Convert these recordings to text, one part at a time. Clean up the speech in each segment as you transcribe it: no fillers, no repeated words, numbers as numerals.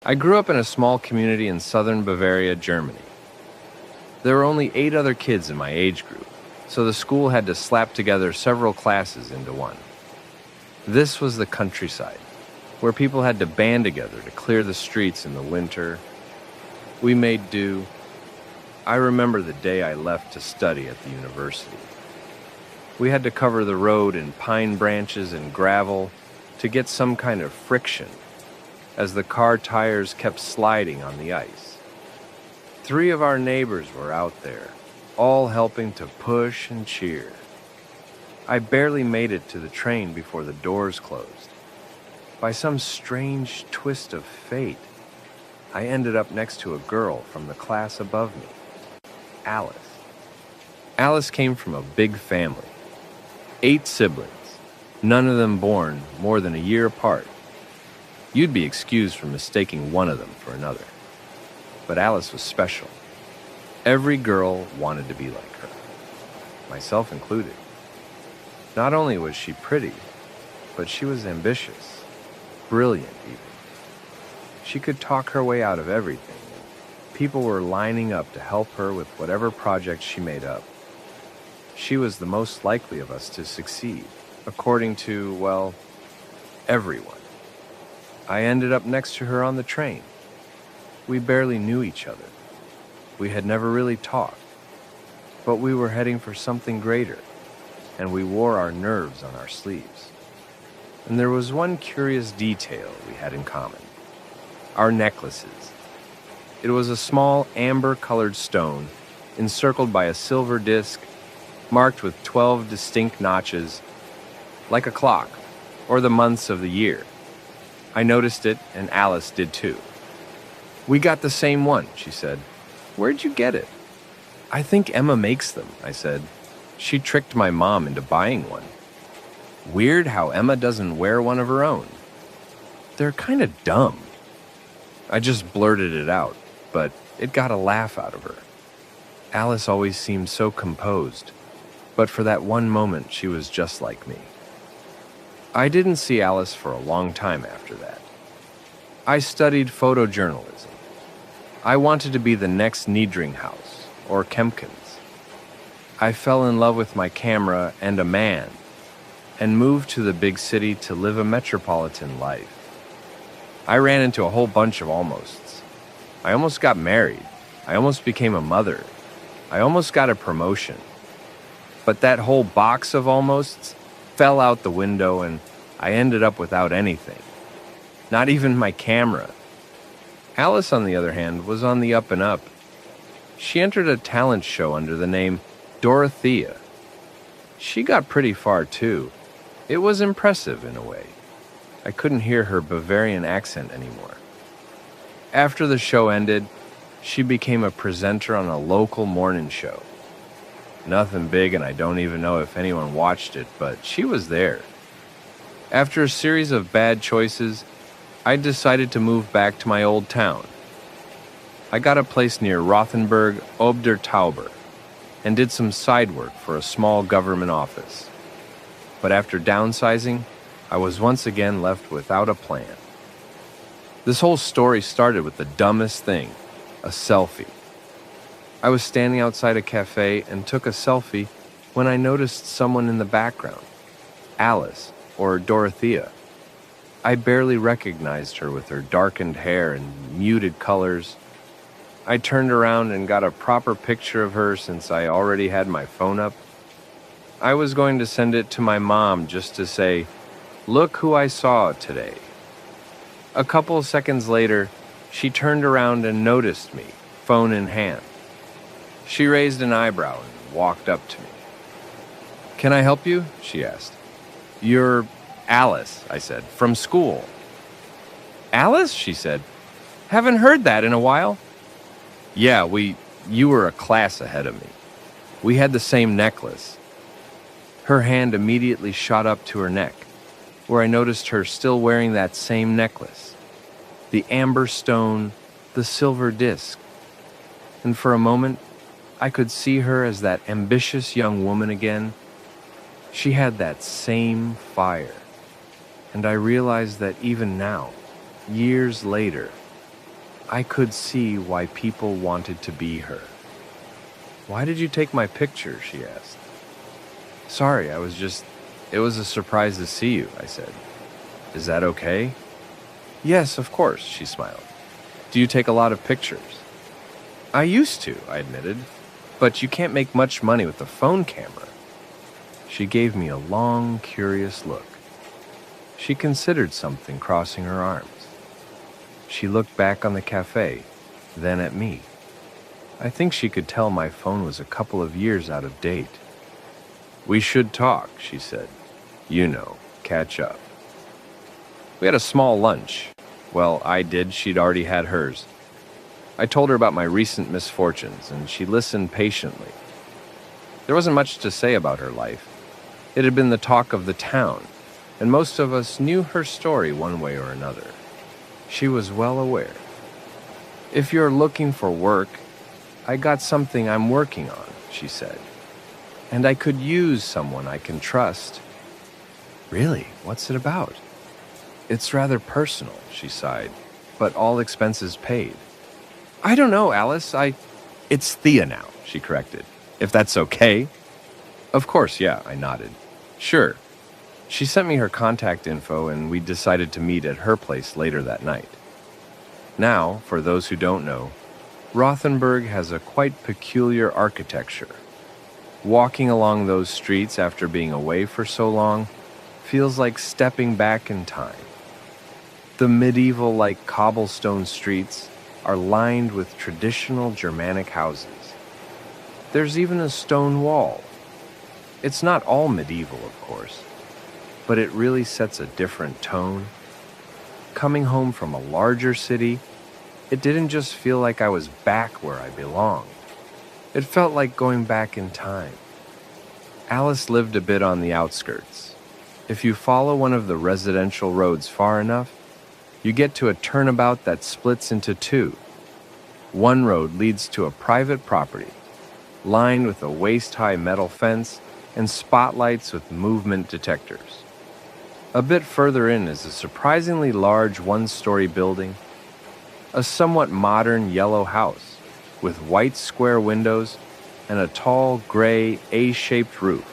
I grew up in a small community in southern Bavaria, Germany. There were only 8 other kids in my age group, so the school had to slap together several classes into one. This was the countryside, where people had to band together to clear the streets in the winter. We made do. I remember the day I left to study at the university. We had to cover the road in pine branches and gravel to get some kind of friction, as the car tires kept sliding on the ice. 3 of our neighbors were out there, all helping to push and cheer. I barely made it to the train before the doors closed. By some strange twist of fate, I ended up next to a girl from the class above me, Alice. Alice came from a big family, 8 siblings, none of them born more than a year apart. You'd be excused for mistaking one of them for another. But Alice was special. Every girl wanted to be like her, myself included. Not only was she pretty, but she was ambitious, brilliant even. She could talk her way out of everything. People were lining up to help her with whatever project she made up. She was the most likely of us to succeed, according to, well, everyone. I ended up next to her on the train. We barely knew each other. We had never really talked, but we were heading for something greater, and we wore our nerves on our sleeves. And there was one curious detail we had in common: our necklaces. It was a small amber-colored stone encircled by a silver disc marked with 12 distinct notches, like a clock, or the months of the year. I noticed it, and Alice did too. "We got the same one," she said. "Where'd you get it?" "I think Emma makes them," I said. "She tricked my mom into buying one." "Weird how Emma doesn't wear one of her own." "They're kind of dumb." I just blurted it out, but it got a laugh out of her. Alice always seemed so composed, but for that one moment she was just like me. I didn't see Alice for a long time after that. I studied photojournalism. I wanted to be the next Niedringhaus or Kempkins. I fell in love with my camera and a man, and moved to the big city to live a metropolitan life. I ran into a whole bunch of almosts. I almost got married. I almost became a mother. I almost got a promotion. But that whole box of almosts fell out the window, and I ended up without anything. Not even my camera. Alice, on the other hand, was on the up and up. She entered a talent show under the name Dorothea. She got pretty far, too. It was impressive in a way. I couldn't hear her Bavarian accent anymore. After the show ended, she became a presenter on a local morning show. Nothing big, and I don't even know if anyone watched it, but she was there. After a series of bad choices, I decided to move back to my old town. I got a place near Rothenburg ob der Tauber and did some side work for a small government office. But after downsizing, I was once again left without a plan. This whole story started with the dumbest thing: a selfie. I was standing outside a cafe and took a selfie when I noticed someone in the background, Alice, or Dorothea. I barely recognized her with her darkened hair and muted colors. I turned around and got a proper picture of her since I already had my phone up. I was going to send it to my mom just to say, "Look who I saw today." A couple seconds later, she turned around and noticed me, phone in hand. She raised an eyebrow and walked up to me. "Can I help you?" she asked. "You're Alice," I said, "from school." "Alice?" she said. "Haven't heard that in a while." "Yeah, you were a class ahead of me. We had the same necklace." Her hand immediately shot up to her neck, where I noticed her still wearing that same necklace. The amber stone, the silver disc. And for a moment, I could see her as that ambitious young woman again. She had that same fire. And I realized that even now, years later, I could see why people wanted to be her. "Why did you take my picture?" she asked. "Sorry, it was a surprise to see you," I said. "Is that okay?" "Yes, of course," she smiled. "Do you take a lot of pictures?" "I used to," I admitted, "but you can't make much money with a phone camera." She gave me a long, curious look. She considered something, crossing her arms. She looked back on the cafe, then at me. I think she could tell my phone was a couple of years out of date. "We should talk," she said. "You know, catch up." We had a small lunch. Well, I did. She'd already had hers. I told her about my recent misfortunes, and she listened patiently. There wasn't much to say about her life. It had been the talk of the town, and most of us knew her story one way or another. She was well aware. "If you're looking for work, I got something I'm working on," she said. "And I could use someone I can trust." "Really? What's it about?" "It's rather personal," she sighed, "but all expenses paid." "I don't know, Alice, It's Thea now," she corrected. "If that's okay?" "Of course, yeah," I nodded. "Sure." She sent me her contact info, and we decided to meet at her place later that night. Now, for those who don't know, Rothenburg has a quite peculiar architecture. Walking along those streets after being away for so long feels like stepping back in time. The medieval-like cobblestone streets are lined with traditional Germanic houses. There's even a stone wall. It's not all medieval, of course, but it really sets a different tone. Coming home from a larger city, it didn't just feel like I was back where I belonged. It felt like going back in time. Alice lived a bit on the outskirts. If you follow one of the residential roads far enough, you get to a turnabout that splits into two. One road leads to a private property, lined with a waist-high metal fence and spotlights with movement detectors. A bit further in is a surprisingly large one-story building, a somewhat modern yellow house with white square windows and a tall gray A-shaped roof,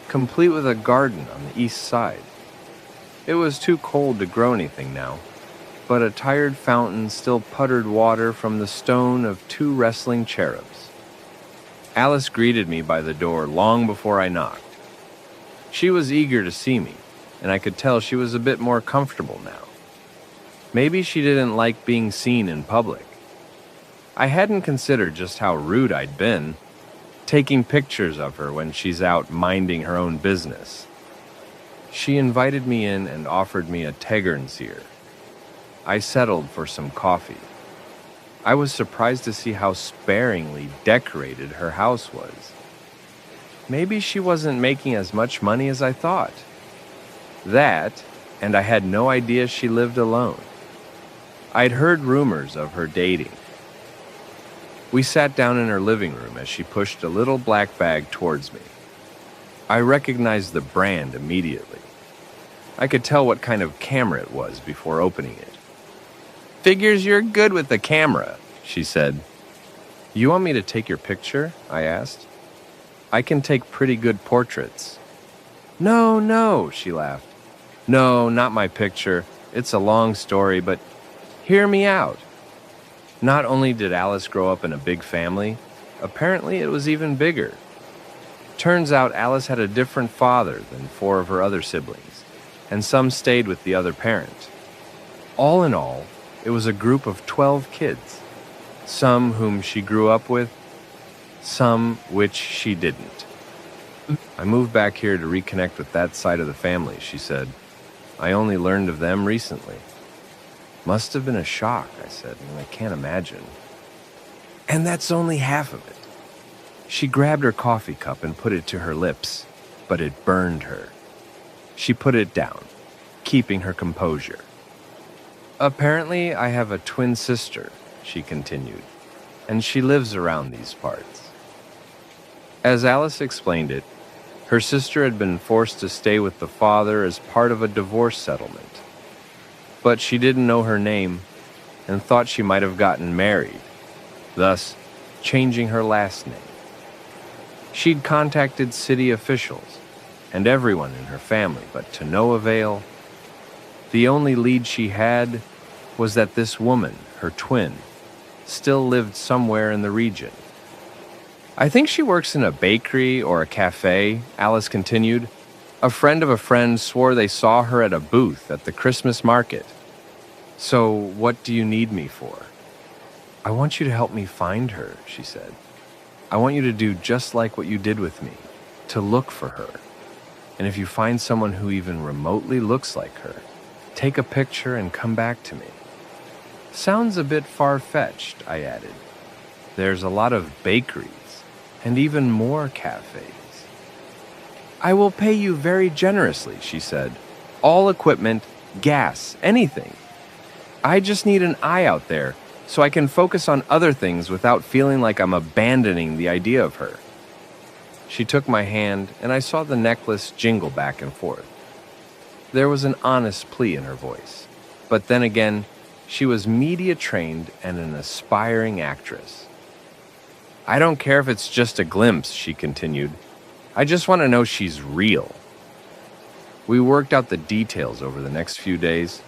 complete with a garden on the east side. It was too cold to grow anything now, but a tired fountain still puttered water from the stone of two wrestling cherubs. Alice greeted me by the door long before I knocked. She was eager to see me, and I could tell she was a bit more comfortable now. Maybe she didn't like being seen in public. I hadn't considered just how rude I'd been, taking pictures of her when she's out minding her own business. She invited me in and offered me a Tegernseer. I settled for some coffee. I was surprised to see how sparingly decorated her house was. Maybe she wasn't making as much money as I thought. That, and I had no idea she lived alone. I'd heard rumors of her dating. We sat down in her living room as she pushed a little black bag towards me. I recognized the brand immediately. I could tell what kind of camera it was before opening it. "Figures you're good with the camera," she said. "You want me to take your picture?" I asked. "I can take pretty good portraits." No, she laughed. "No, not my picture. It's a long story, but hear me out." Not only did Alice grow up in a big family, apparently it was even bigger. Turns out Alice had a different father than four of her other siblings, and some stayed with the other parent. All in all, it was a group of 12 kids, some whom she grew up with, some which she didn't. "I moved back here to reconnect with that side of the family," she said. "I only learned of them recently." "Must have been a shock," I said, "and I can't imagine." "And that's only half of it." She grabbed her coffee cup and put it to her lips, but it burned her. She put it down, keeping her composure. "Apparently, I have a twin sister," she continued, "and she lives around these parts." As Alice explained it, her sister had been forced to stay with the father as part of a divorce settlement. But she didn't know her name, and thought she might have gotten married, thus changing her last name. She'd contacted city officials and everyone in her family, but to no avail. The only lead she had was that this woman, her twin, still lived somewhere in the region. "I think she works in a bakery or a cafe," Alice continued. "A friend of a friend swore they saw her at a booth at the Christmas market." "So what do you need me for?" "I want you to help me find her," she said. "I want you to do just like what you did with me, to look for her. And if you find someone who even remotely looks like her, take a picture and come back to me." "Sounds a bit far-fetched," I added. "There's a lot of bakeries and even more cafes." "I will pay you very generously," she said. "All equipment, gas, anything. I just need an eye out there so I can focus on other things without feeling like I'm abandoning the idea of her." She took my hand, and I saw the necklace jingle back and forth. There was an honest plea in her voice, but then again, she was media-trained and an aspiring actress. "I don't care if it's just a glimpse," she continued. "I just want to know she's real." We worked out the details over the next few days.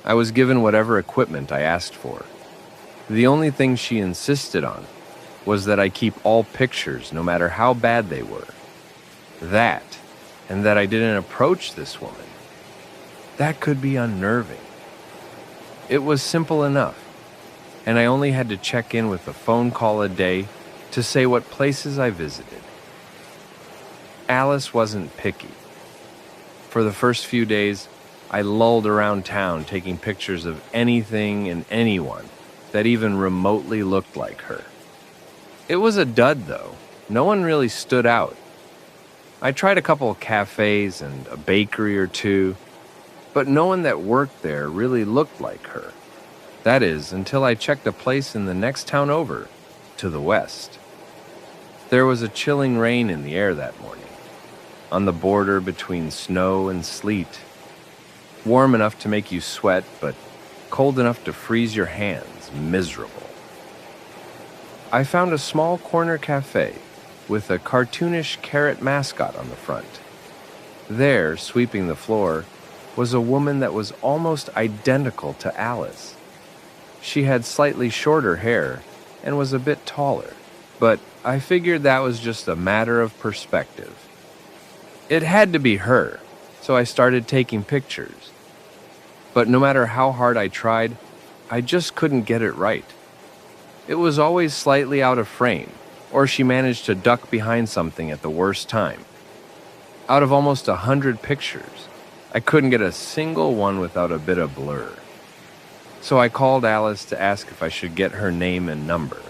I was given whatever equipment I asked for. The only thing she insisted on was that I keep all pictures, no matter how bad they were. That, and that I didn't approach this woman. That could be unnerving. It was simple enough, and I only had to check in with a phone call a day to say what places I visited. Alice wasn't picky. For the first few days, I lulled around town taking pictures of anything and anyone that even remotely looked like her. It was a dud, though. No one really stood out. I tried a couple of cafes and a bakery or two, but no one that worked there really looked like her. That is, until I checked a place in the next town over, to the west. There was a chilling rain in the air that morning, on the border between snow and sleet. Warm enough to make you sweat, but cold enough to freeze your hands, miserable. I found a small corner cafe with a cartoonish carrot mascot on the front. There, sweeping the floor, was a woman that was almost identical to Alice. She had slightly shorter hair and was a bit taller, but I figured that was just a matter of perspective. It had to be her, so I started taking pictures. But no matter how hard I tried, I just couldn't get it right. It was always slightly out of frame, or she managed to duck behind something at the worst time. Out of almost 100 pictures, I couldn't get a single one without a bit of blur. So I called Alice to ask if I should get her name and number.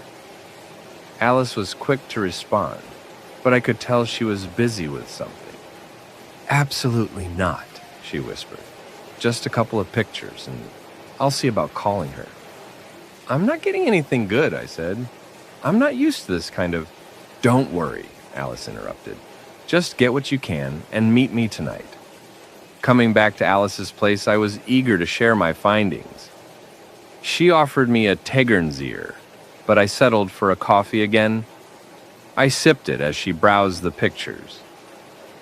Alice was quick to respond, but I could tell she was busy with something. "Absolutely not," she whispered. "Just a couple of pictures, and I'll see about calling her." "I'm not getting anything good," I said. "I'm not used to this kind of—" "Don't worry," Alice interrupted. "Just get what you can and meet me tonight." Coming back to Alice's place, I was eager to share my findings. She offered me a Tegernseer, but I settled for a coffee again. I sipped it as she browsed the pictures.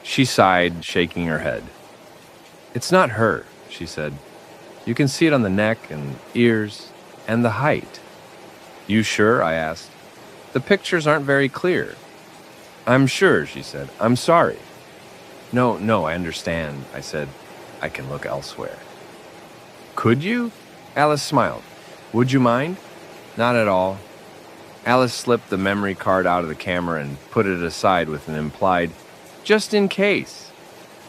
She sighed, shaking her head. "It's not her," she said. "You can see it on the neck and ears and the height." "You sure?" I asked. "The pictures aren't very clear." "I'm sure," she said. "I'm sorry." No, I understand," I said. "I can look elsewhere." "Could you?" Alice smiled. "Would you mind?" "Not at all." Alice slipped the memory card out of the camera and put it aside with an implied, "just in case,"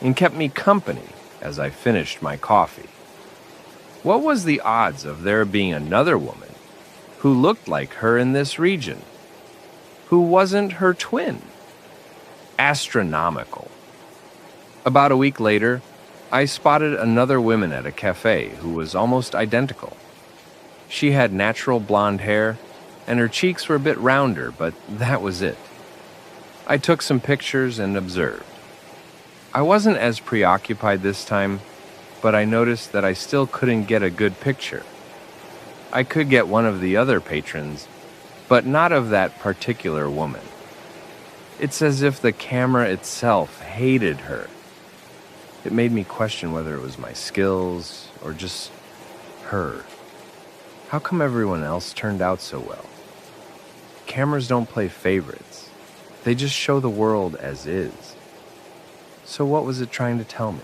and kept me company as I finished my coffee. What was the odds of there being another woman who looked like her in this region, who wasn't her twin? Astronomical. About a week later, I spotted another woman at a cafe who was almost identical. She had natural blonde hair, and her cheeks were a bit rounder, but that was it. I took some pictures and observed. I wasn't as preoccupied this time, but I noticed that I still couldn't get a good picture. I could get one of the other patrons, but not of that particular woman. It's as if the camera itself hated her. It made me question whether it was my skills or just her. How come everyone else turned out so well? Cameras don't play favorites. They just show the world as is. So what was it trying to tell me?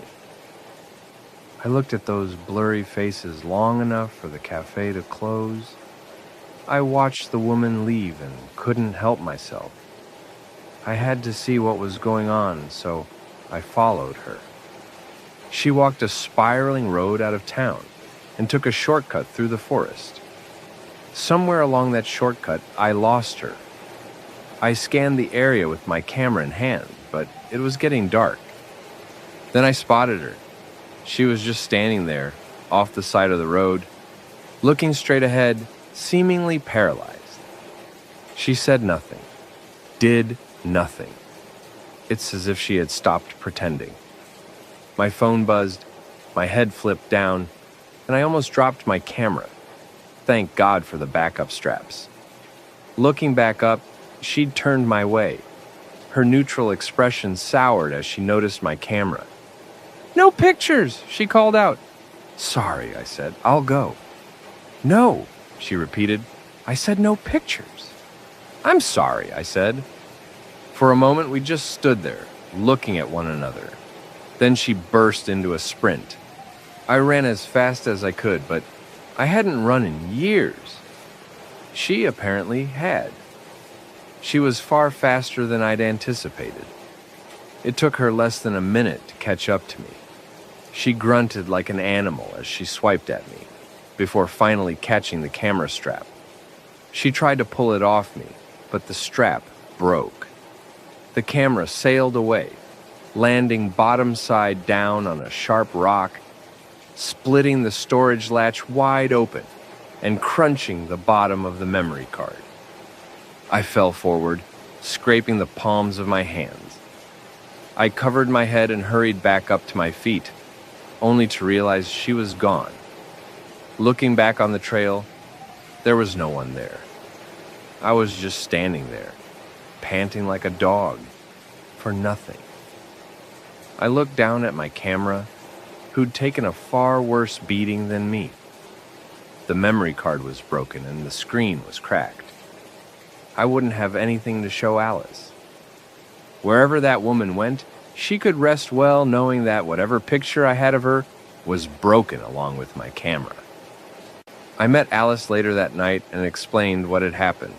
I looked at those blurry faces long enough for the cafe to close. I watched the woman leave and couldn't help myself. I had to see what was going on, so I followed her. She walked a spiraling road out of town and took a shortcut through the forest. Somewhere along that shortcut, I lost her. I scanned the area with my camera in hand, but it was getting dark. Then I spotted her. She was just standing there, off the side of the road, looking straight ahead, seemingly paralyzed. She said nothing, did nothing. It's as if she had stopped pretending. My phone buzzed, my head flipped down, and I almost dropped my camera. Thank God for the backup straps. Looking back up, she'd turned my way. Her neutral expression soured as she noticed my camera. "No pictures," she called out. "Sorry," I said. "I'll go." "No," she repeated. "I said no pictures." "I'm sorry," I said. For a moment, we just stood there, looking at one another. Then she burst into a sprint. I ran as fast as I could, but I hadn't run in years. She apparently had. She was far faster than I'd anticipated. It took her less than a minute to catch up to me. She grunted like an animal as she swiped at me, before finally catching the camera strap. She tried to pull it off me, but the strap broke. The camera sailed away, landing bottom side down on a sharp rock, splitting the storage latch wide open and crunching the bottom of the memory card. I fell forward, scraping the palms of my hands. I covered my head and hurried back up to my feet, only to realize she was gone. Looking back on the trail, there was no one there. I was just standing there, panting like a dog, for nothing. I looked down at my camera, who'd taken a far worse beating than me. The memory card was broken and the screen was cracked. I wouldn't have anything to show Alice. Wherever that woman went, she could rest well knowing that whatever picture I had of her was broken along with my camera. I met Alice later that night and explained what had happened.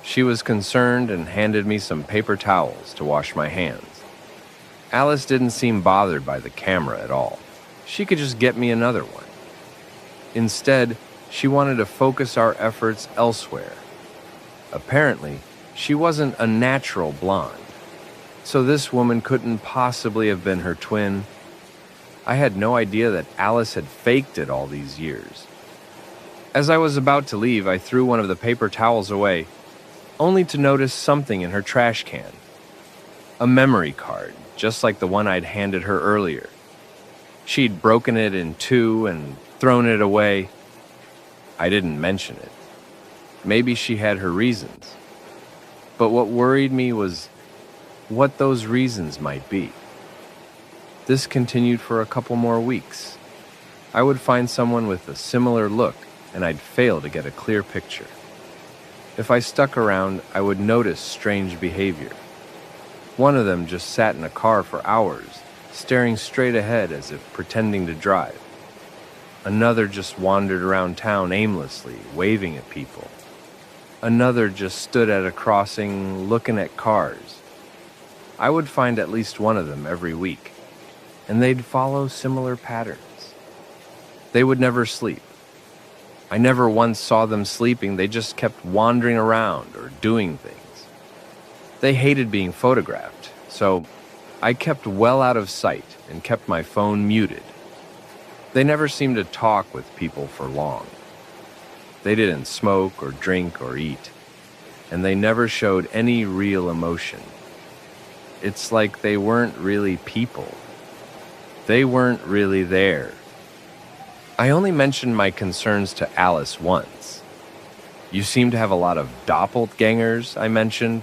She was concerned and handed me some paper towels to wash my hands. Alice didn't seem bothered by the camera at all. She could just get me another one. Instead, she wanted to focus our efforts elsewhere. Apparently, she wasn't a natural blonde, so this woman couldn't possibly have been her twin. I had no idea that Alice had faked it all these years. As I was about to leave, I threw one of the paper towels away, only to notice something in her trash can. A memory card, just like the one I'd handed her earlier. She'd broken it in two and thrown it away. I didn't mention it. Maybe she had her reasons. But what worried me was what those reasons might be. This continued for a couple more weeks. I would find someone with a similar look, and I'd fail to get a clear picture. If I stuck around, I would notice strange behavior. One of them just sat in a car for hours, staring straight ahead as if pretending to drive. Another just wandered around town aimlessly, waving at people. Another just stood at a crossing, looking at cars. I would find at least one of them every week, and they'd follow similar patterns. They would never sleep. I never once saw them sleeping, they just kept wandering around or doing things. They hated being photographed, so I kept well out of sight and kept my phone muted. They never seemed to talk with people for long. They didn't smoke or drink or eat, and they never showed any real emotion. It's like they weren't really people. They weren't really there. I only mentioned my concerns to Alice once. You seem to have a lot of doppelgangers, I mentioned.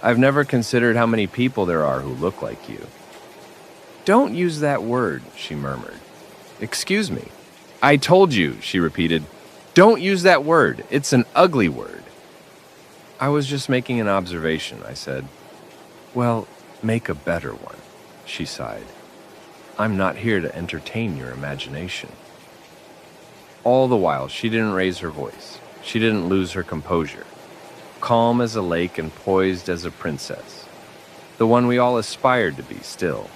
I've never considered how many people there are who look like you. Don't use that word, she murmured. Excuse me. I told you, she repeated. Don't use that word. It's an ugly word. I was just making an observation, I said. Well, make a better one, she sighed. I'm not here to entertain your imagination. All the while, she didn't raise her voice. She didn't lose her composure. Calm as a lake and poised as a princess. The one we all aspired to be still.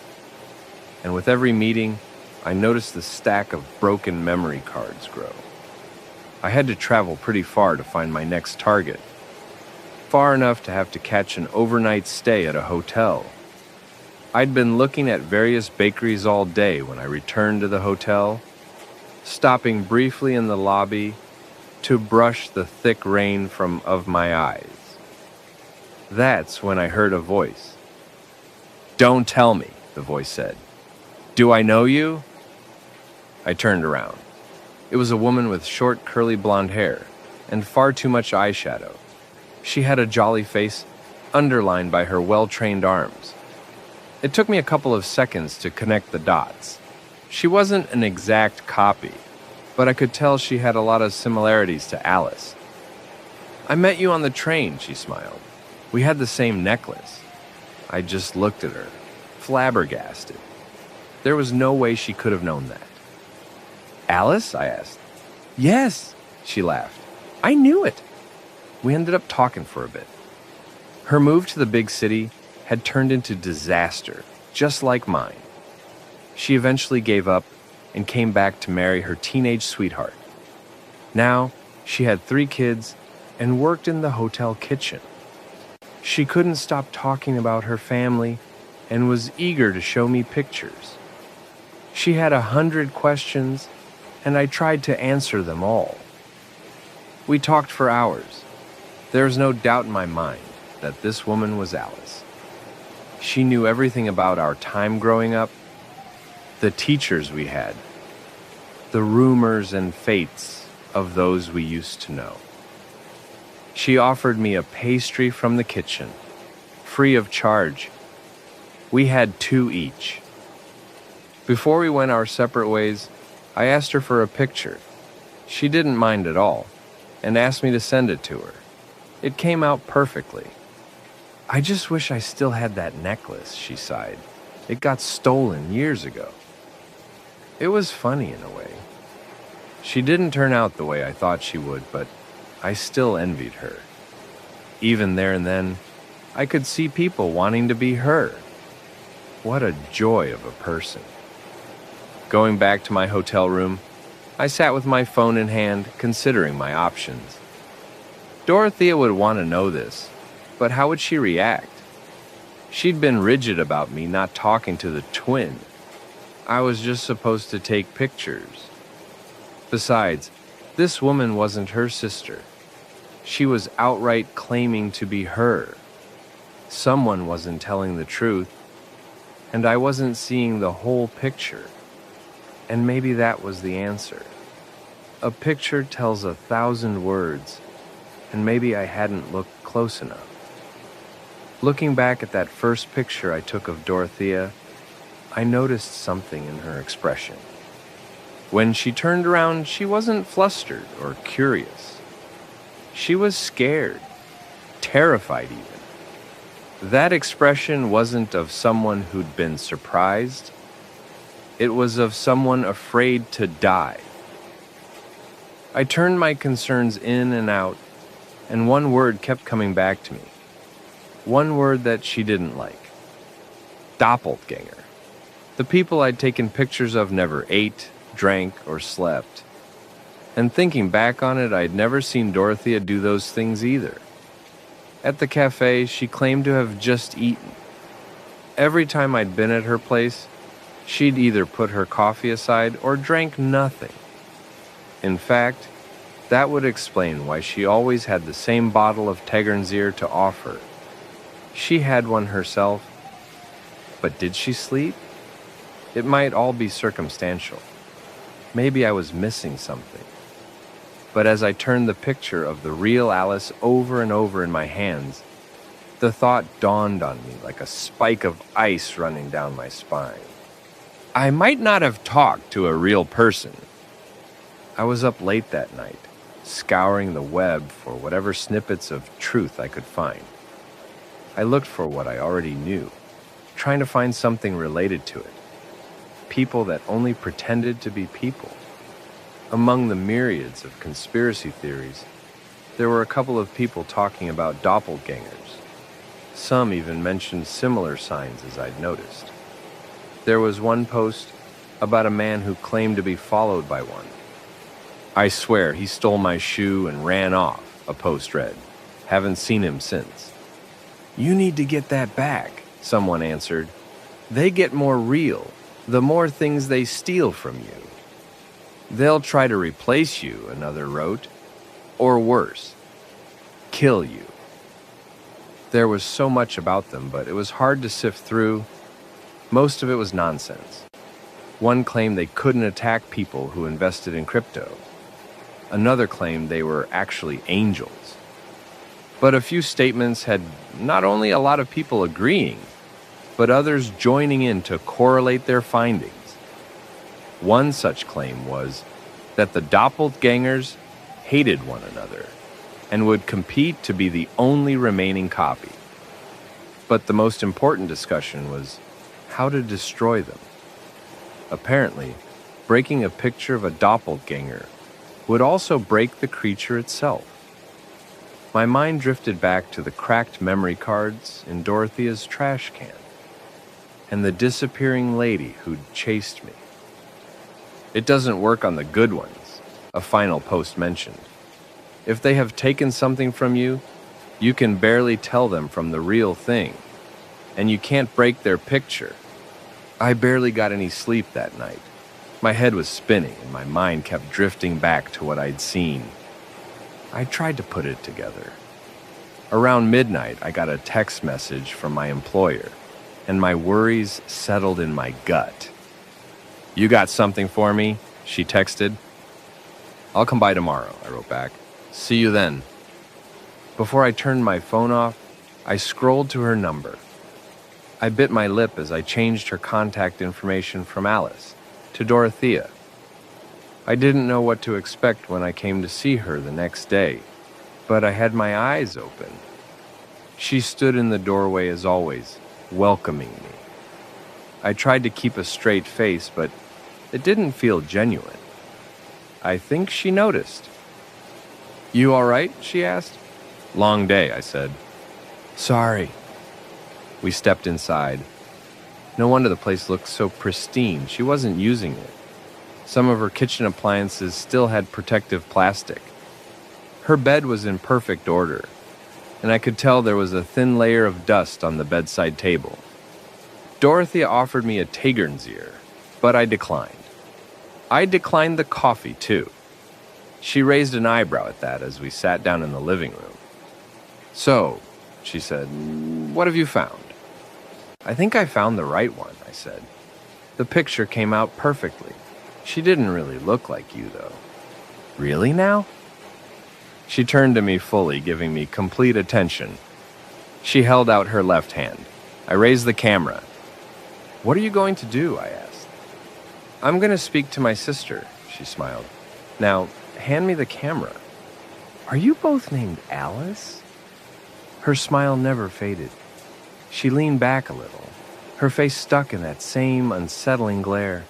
And with every meeting, I noticed the stack of broken memory cards grow. I had to travel pretty far to find my next target. Far enough to have to catch an overnight stay at a hotel. I'd been looking at various bakeries all day when I returned to the hotel, stopping briefly in the lobby to brush the thick rain from of my eyes. That's when I heard a voice. Don't tell me, the voice said. Do I know you? I turned around. It was a woman with short, curly blonde hair and far too much eyeshadow. She had a jolly face, underlined by her well-trained arms. It took me a couple of seconds to connect the dots. She wasn't an exact copy, but I could tell she had a lot of similarities to Alice. I met you on the train, she smiled. We had the same necklace. I just looked at her, flabbergasted. There was no way she could have known that. Alice? I asked. Yes, she laughed. I knew it. We ended up talking for a bit. Her move to the big city had turned into disaster, just like mine. She eventually gave up and came back to marry her teenage sweetheart. Now, she had 3 kids and worked in the hotel kitchen. She couldn't stop talking about her family and was eager to show me pictures. She had 100 questions, and I tried to answer them all. We talked for hours. There's no doubt in my mind that this woman was Alice. She knew everything about our time growing up, the teachers we had, the rumors and fates of those we used to know. She offered me a pastry from the kitchen, free of charge. We had 2 each. Before we went our separate ways, I asked her for a picture. She didn't mind at all, and asked me to send it to her. It came out perfectly. I just wish I still had that necklace, she sighed. It got stolen years ago. It was funny in a way. She didn't turn out the way I thought she would, but I still envied her. Even there and then, I could see people wanting to be her. What a joy of a person. Going back to my hotel room, I sat with my phone in hand, considering my options. Dorothea would want to know this, but how would she react? She'd been rigid about me not talking to the twin. I was just supposed to take pictures. Besides, this woman wasn't her sister. She was outright claiming to be her. Someone wasn't telling the truth, and I wasn't seeing the whole picture. And maybe that was the answer. A picture tells 1,000 words, and maybe I hadn't looked close enough. Looking back at that first picture I took of Dorothea, I noticed something in her expression. When she turned around, she wasn't flustered or curious. She was scared, terrified even. That expression wasn't of someone who'd been surprised. It was of someone afraid to die. I turned my concerns in and out, and one word kept coming back to me. One word that she didn't like. Doppelganger. The people I'd taken pictures of never ate, drank, or slept. And thinking back on it, I'd never seen Dorothea do those things either. At the cafe, she claimed to have just eaten. Every time I'd been at her place, she'd either put her coffee aside or drank nothing. In fact, that would explain why she always had the same bottle of Tegernseer to offer. She had one herself, but did she sleep? It might all be circumstantial. maybe I was missing something. But as I turned the picture of the real Alice over and over in my hands, the thought dawned on me like a spike of ice running down my spine. I might not have talked to a real person. I was up late that night, scouring the web for whatever snippets of truth I could find. I looked for what I already knew, trying to find something related to it. People that only pretended to be people. Among the myriads of conspiracy theories, there were a couple of people talking about doppelgangers. Some even mentioned similar signs as I'd noticed. There was one post about a man who claimed to be followed by one. I swear he stole my shoe and ran off, a post read. Haven't seen him since. You need to get that back, someone answered. They get more real, the more things they steal from you. They'll try to replace you, another wrote. Or worse, kill you. There was so much about them, but it was hard to sift through. Most of it was nonsense. One claimed they couldn't attack people who invested in crypto. Another claimed they were actually angels. But a few statements had not only a lot of people agreeing, but others joining in to correlate their findings. One such claim was that the doppelgangers hated one another and would compete to be the only remaining copy. But the most important discussion was how to destroy them. Apparently, breaking a picture of a doppelganger would also break the creature itself. My mind drifted back to the cracked memory cards in Dorothea's trash can and the disappearing lady who'd chased me. It doesn't work on the good ones, a final post mentioned. If they have taken something from you, you can barely tell them from the real thing, and you can't break their picture. I barely got any sleep that night. My head was spinning and my mind kept drifting back to what I'd seen. I tried to put it together. Around midnight, I got a text message from my employer, and my worries settled in my gut. You got something for me? She texted. I'll come by tomorrow, I wrote back. See you then. Before I turned my phone off, I scrolled to her number. I bit my lip as I changed her contact information from Alice to Dorothea. I didn't know what to expect when I came to see her the next day, but I had my eyes open. She stood in the doorway as always, welcoming me. I tried to keep a straight face, but it didn't feel genuine. I think she noticed. You all right? She asked. Long day, I said. Sorry. We stepped inside. No wonder the place looked so pristine. She wasn't using it. Some of her kitchen appliances still had protective plastic. Her bed was in perfect order, and I could tell there was a thin layer of dust on the bedside table. Dorothea offered me a Tegernseer, but I declined. I declined the coffee, too. She raised an eyebrow at that as we sat down in the living room. So, she said, what have you found? I think I found the right one, I said. The picture came out perfectly. She didn't really look like you, though. Really now? She turned to me fully, giving me complete attention. She held out her left hand. I raised the camera. What are you going to do? I asked. I'm going to speak to my sister, she smiled. Now, hand me the camera. Are you both named Alice? Her smile never faded. She leaned back a little, her face stuck in that same unsettling glare,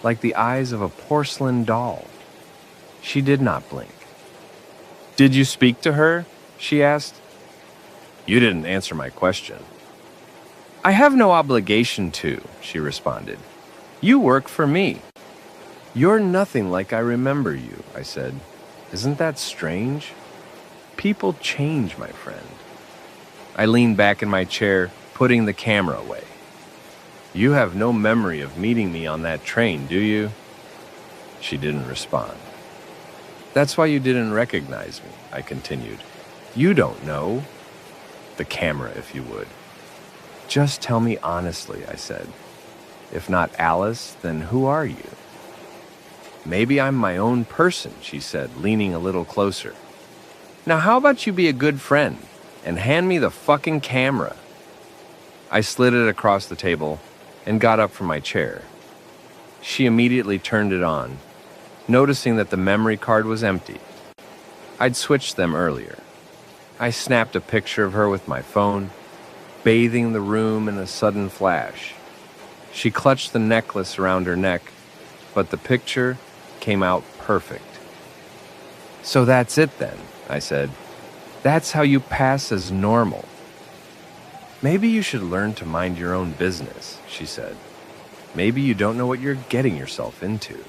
like the eyes of a porcelain doll. She did not blink. Did you speak to her? She asked. You didn't answer my question. I have no obligation to, she responded. You work for me. You're nothing like I remember you, I said. Isn't that strange? People change, my friend. I leaned back in my chair, putting the camera away. You have no memory of meeting me on that train, do you? She didn't respond. That's why you didn't recognize me, I continued. You don't know. The camera, if you would. Just tell me honestly, I said. If not Alice, then who are you? Maybe I'm my own person, she said, leaning a little closer. Now how about you be a good friend and hand me the fucking camera? I slid it across the table and got up from my chair. She immediately turned it on, noticing that the memory card was empty. I'd switched them earlier. I snapped a picture of her with my phone, bathing the room in a sudden flash. She clutched the necklace around her neck, but the picture came out perfect. So that's it then, I said. That's how you pass as normal. Maybe you should learn to mind your own business, she said. Maybe you don't know what you're getting yourself into.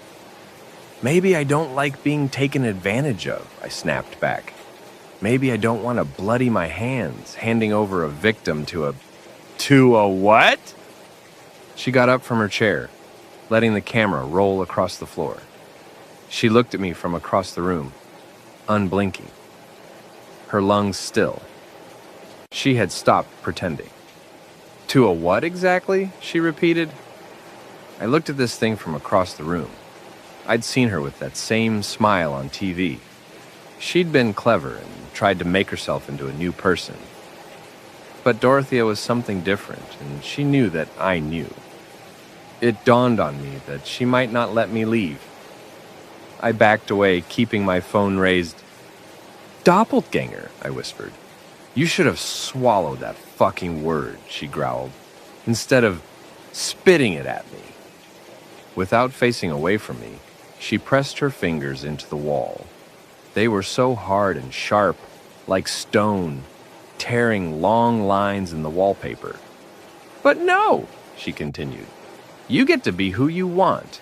Maybe I don't like being taken advantage of, I snapped back. Maybe I don't want to bloody my hands handing over a victim to a... To a what? She got up from her chair, letting the camera roll across the floor. She looked at me from across the room, unblinking, her lungs still. She had stopped pretending. To a what exactly? She repeated. I looked at this thing from across the room. I'd seen her with that same smile on TV. She'd been clever and tried to make herself into a new person. But Dorothea was something different, and she knew that I knew. It dawned on me that she might not let me leave. I backed away, keeping my phone raised. Doppelganger, I whispered. You should have swallowed that fucking word, she growled, instead of spitting it at me. Without facing away from me, she pressed her fingers into the wall. They were so hard and sharp, like stone, tearing long lines in the wallpaper. But no, she continued. You get to be who you want.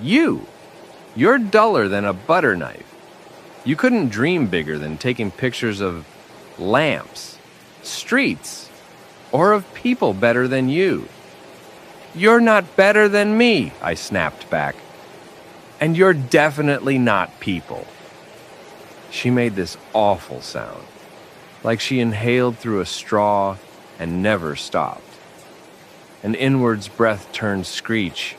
You're duller than a butter knife. You couldn't dream bigger than taking pictures of lamps, streets, or of people better than you. You're not better than me, I snapped back. And you're definitely not people. She made this awful sound, like she inhaled through a straw and never stopped. An inwards breath turned screech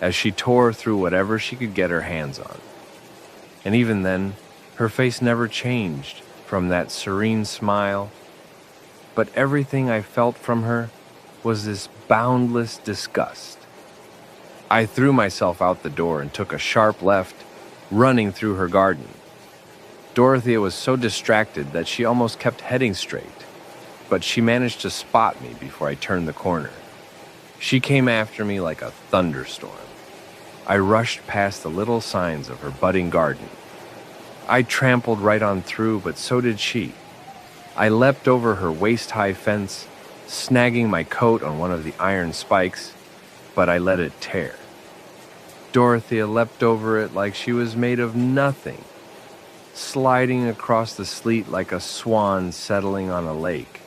as she tore through whatever she could get her hands on. And even then, her face never changed from that serene smile, but everything I felt from her was this boundless disgust. I threw myself out the door and took a sharp left, running through her garden. Dorothea was so distracted that she almost kept heading straight, but she managed to spot me before I turned the corner. She came after me like a thunderstorm. I rushed past the little signs of her budding garden. I trampled right on through, but so did she. I leapt over her waist-high fence, snagging my coat on one of the iron spikes, but I let it tear. Dorothea leapt over it like she was made of nothing, sliding across the sleet like a swan settling on a lake.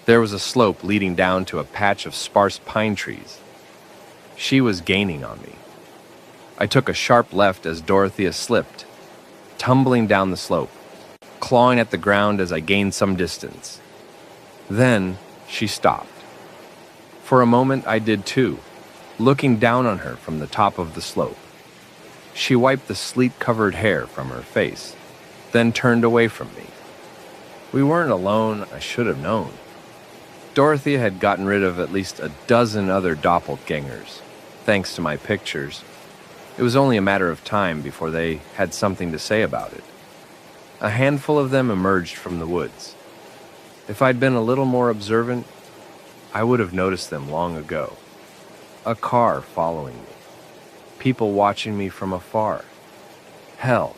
There was a slope leading down to a patch of sparse pine trees. She was gaining on me. I took a sharp left as Dorothea slipped, tumbling down the slope, clawing at the ground as I gained some distance. Then she stopped. For a moment I did too, looking down on her from the top of the slope. She wiped the sleet-covered hair from her face, then turned away from me. We weren't alone, I should have known. Dorothea had gotten rid of at least a dozen other doppelgangers, thanks to my pictures. It was only a matter of time before they had something to say about it. A handful of them emerged from the woods. If I'd been a little more observant, I would have noticed them long ago. A car following me. People watching me from afar. Hell,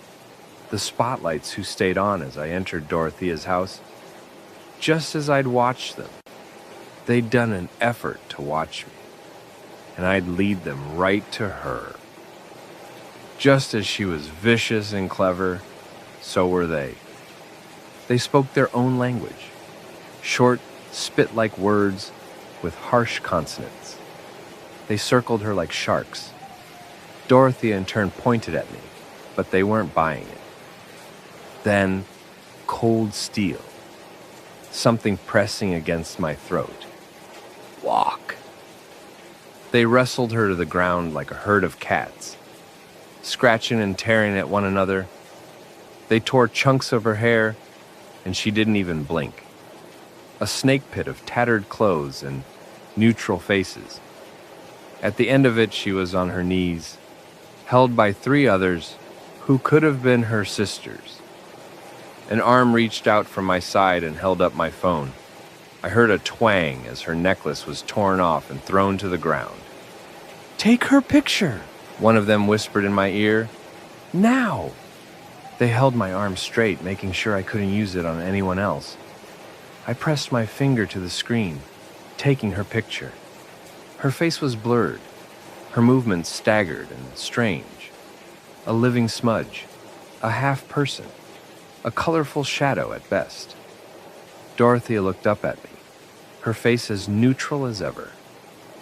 the spotlights who stayed on as I entered Dorothea's house. Just as I'd watched them, they'd done an effort to watch me, and I'd lead them right to her. Just as she was vicious and clever, so were they. They spoke their own language, short, spit-like words with harsh consonants. They circled her like sharks. Dorothea in turn pointed at me, but they weren't buying it. Then, cold steel, something pressing against my throat. Walk. They wrestled her to the ground like a herd of cats. scratching and tearing at one another. They tore chunks of her hair, and she didn't even blink. A snake pit of tattered clothes and neutral faces. At the end of it, she was on her knees, held by 3 others who could have been her sisters. An arm reached out from my side and held up my phone. I heard a twang as her necklace was torn off and thrown to the ground. "Take her picture," one of them whispered in my ear. "Now!" They held my arm straight, making sure I couldn't use it on anyone else. I pressed my finger to the screen, taking her picture. Her face was blurred, her movements staggered and strange. A living smudge, a half person, a colorful shadow at best. Dorothea looked up at me, her face as neutral as ever.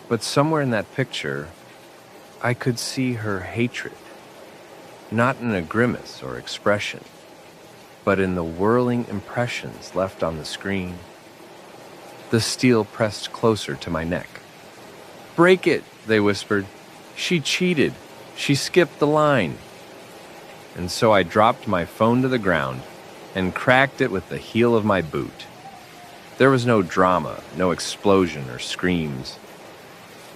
But somewhere in that picture, I could see her hatred. Not in a grimace or expression, but in the whirling impressions left on the screen. The steel pressed closer to my neck. "Break it," they whispered. "She cheated. She skipped the line." And so I dropped my phone to the ground and cracked it with the heel of my boot. There was no drama, no explosion or screams.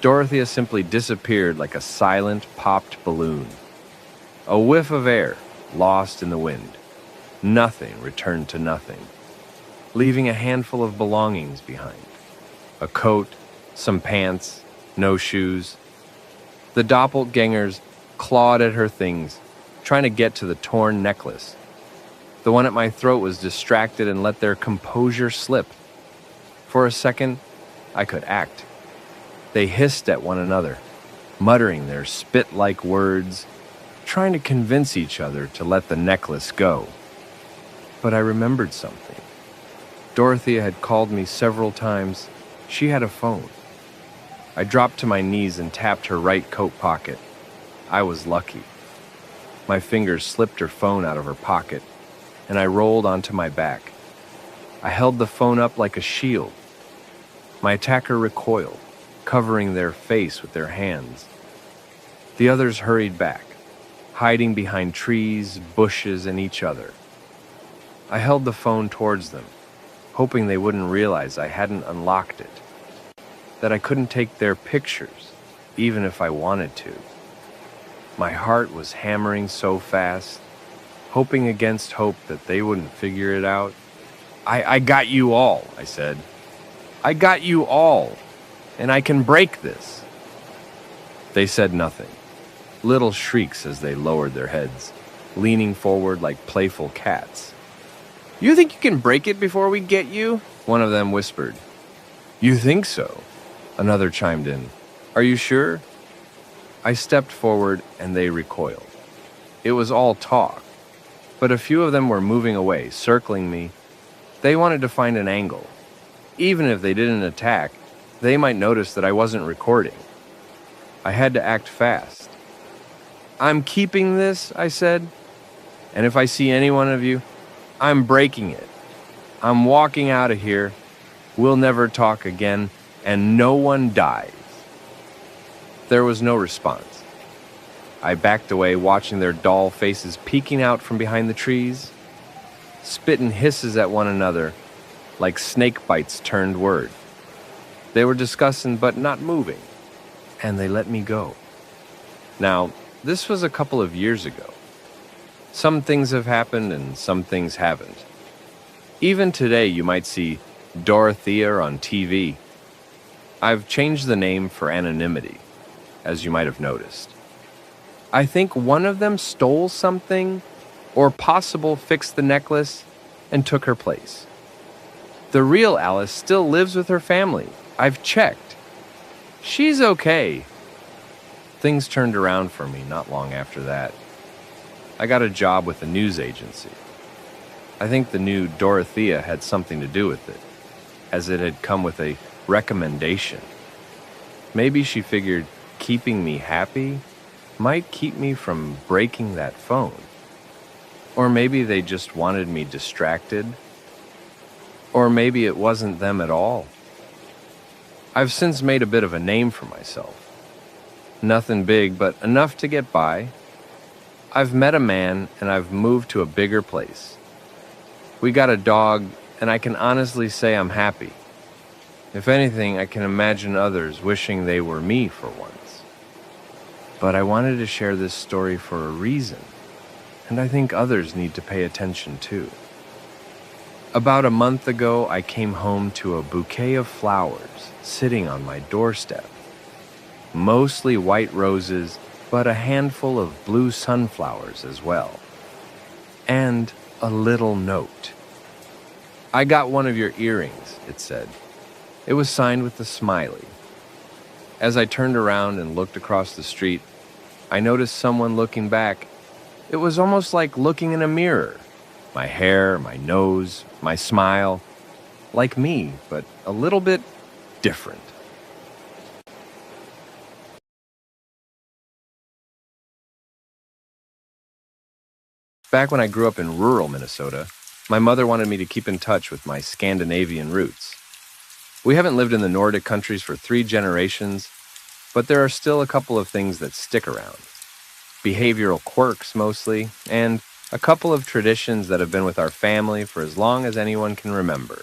Dorothea simply disappeared like a silent, popped balloon. A whiff of air, lost in the wind. Nothing returned to nothing, leaving a handful of belongings behind. A coat, some pants, no shoes. The doppelgangers clawed at her things, trying to get to the torn necklace. The one at my throat was distracted and let their composure slip. For a second, I could act. They hissed at one another, muttering their spit-like words, trying to convince each other to let the necklace go. But I remembered something. Dorothea had called me several times. She had a phone. I dropped to my knees and tapped her right coat pocket. I was lucky. My fingers slipped her phone out of her pocket, and I rolled onto my back. I held the phone up like a shield. My attacker recoiled, covering their face with their hands. The others hurried back, hiding behind trees, bushes, and each other. I held the phone towards them, hoping they wouldn't realize I hadn't unlocked it, that I couldn't take their pictures, even if I wanted to. My heart was hammering so fast, hoping against hope that they wouldn't figure it out. I got you all," I said. "I got you all, and I can break this." They said nothing, little shrieks as they lowered their heads, leaning forward like playful cats. "You think you can break it before we get you?" one of them whispered. "You think so?" another chimed in. "Are you sure?" I stepped forward and they recoiled. It was all talk, but a few of them were moving away, circling me. They wanted to find an angle. Even if they didn't attack, they might notice that I wasn't recording. I had to act fast. "I'm keeping this," I said. "And if I see any one of you, I'm breaking it. I'm walking out of here. We'll never talk again, and no one dies." There was no response. I backed away, watching their dull faces peeking out from behind the trees. Spit and hisses at one another, like snake bites turned word. They were discussing but not moving, and they let me go. Now, this was a couple of years ago. Some things have happened and some things haven't. Even today you might see Dorothea on TV. I've changed the name for anonymity, as you might have noticed. I think one of them stole something, or possible fixed the necklace and took her place. The real Alice still lives with her family. I've checked. She's okay. Things turned around for me not long after that. I got a job with a news agency. I think the new Dorothea had something to do with it, as it had come with a recommendation. Maybe she figured keeping me happy might keep me from breaking that phone. Or maybe they just wanted me distracted. Or maybe it wasn't them at all. I've since made a bit of a name for myself. Nothing big, but enough to get by. I've met a man and I've moved to a bigger place. We got a dog, and I can honestly say I'm happy. If anything, I can imagine others wishing they were me for once. But I wanted to share this story for a reason, and I think others need to pay attention too. About a month ago, I came home to a bouquet of flowers sitting on my doorstep. Mostly white roses, but a handful of blue sunflowers as well. And a little note. "I got one of your earrings," it said. It was signed with a smiley. As I turned around and looked across the street, I noticed someone looking back. It was almost like looking in a mirror. My hair, my nose, my smile. Like me, but a little bit different. Back when I grew up in rural Minnesota, my mother wanted me to keep in touch with my Scandinavian roots. We haven't lived in the Nordic countries for 3 generations, but there are still a couple of things that stick around. Behavioral quirks mostly, and a couple of traditions that have been with our family for as long as anyone can remember.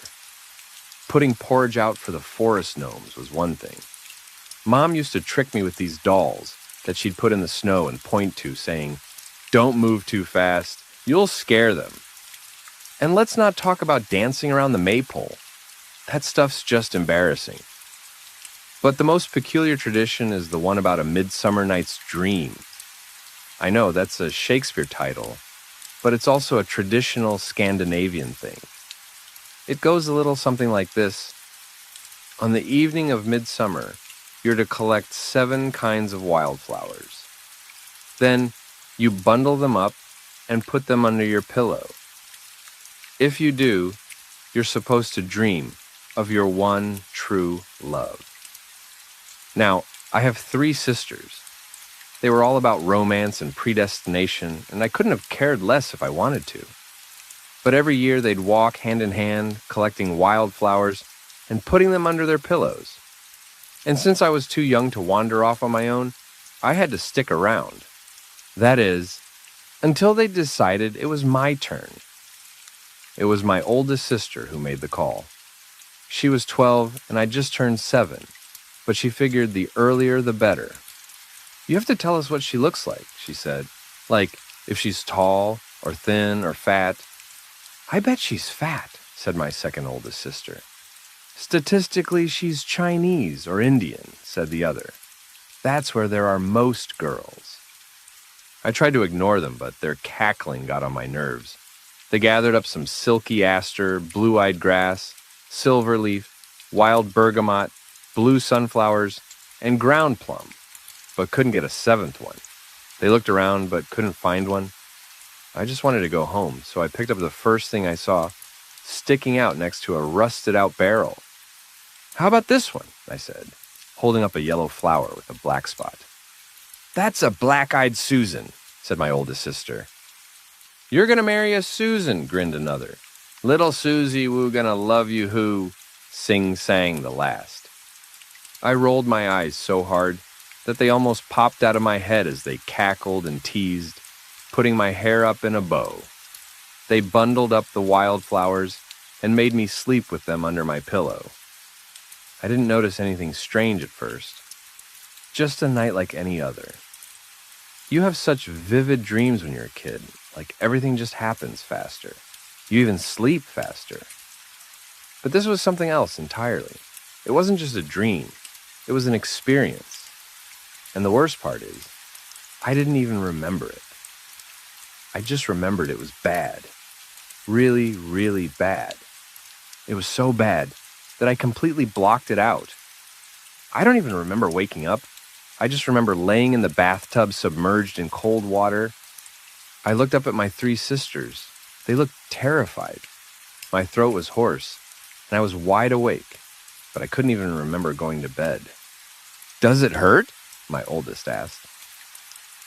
Putting porridge out for the forest gnomes was one thing. Mom used to trick me with these dolls that she'd put in the snow and point to, saying, "Don't move too fast, you'll scare them." And let's not talk about dancing around the maypole. That stuff's just embarrassing. But the most peculiar tradition is the one about A Midsummer Night's Dream. I know that's a Shakespeare title, but it's also a traditional Scandinavian thing. It goes a little something like this. On the evening of midsummer, you're to collect 7 kinds of wildflowers. Then you bundle them up and put them under your pillow. If you do, you're supposed to dream of your one true love. Now, I have 3 sisters. They were all about romance and predestination, and I couldn't have cared less if I wanted to. But every year they'd walk hand in hand, collecting wildflowers and putting them under their pillows. And since I was too young to wander off on my own, I had to stick around. That is, until they decided it was my turn. It was my oldest sister who made the call. She was 12 and I just turned 7, but she figured the earlier the better. "You have to tell us what she looks like," she said. "Like, if she's tall or thin or fat." "I bet she's fat," said my second oldest sister. "Statistically, she's Chinese or Indian," said the other. "That's where there are most girls." I tried to ignore them, but their cackling got on my nerves. They gathered up some silky aster, blue-eyed grass, silver leaf, wild bergamot, blue sunflowers, and ground plum, but couldn't get a 7th one. They looked around but couldn't find one. I just wanted to go home, so I picked up the first thing I saw, sticking out next to a rusted-out barrel. "How about this one?" I said, holding up a yellow flower with a black spot. "That's a black-eyed Susan," said my oldest sister. "You're gonna marry a Susan," grinned another. "Little Susie, woo gonna love you who," sing-sang the last. I rolled my eyes so hard that they almost popped out of my head as they cackled and teased, putting my hair up in a bow. They bundled up the wildflowers and made me sleep with them under my pillow. I didn't notice anything strange at first. Just a night like any other. You have such vivid dreams when you're a kid, like everything just happens faster. You even sleep faster. But this was something else entirely. It wasn't just a dream. It was an experience. And the worst part is, I didn't even remember it. I just remembered it was bad. Really, really bad. It was so bad that I completely blocked it out. I don't even remember waking up. I just remember laying in the bathtub submerged in cold water. I looked up at my 3 sisters. They looked terrified. My throat was hoarse, and I was wide awake, but I couldn't even remember going to bed. "Does it hurt?" my oldest asked.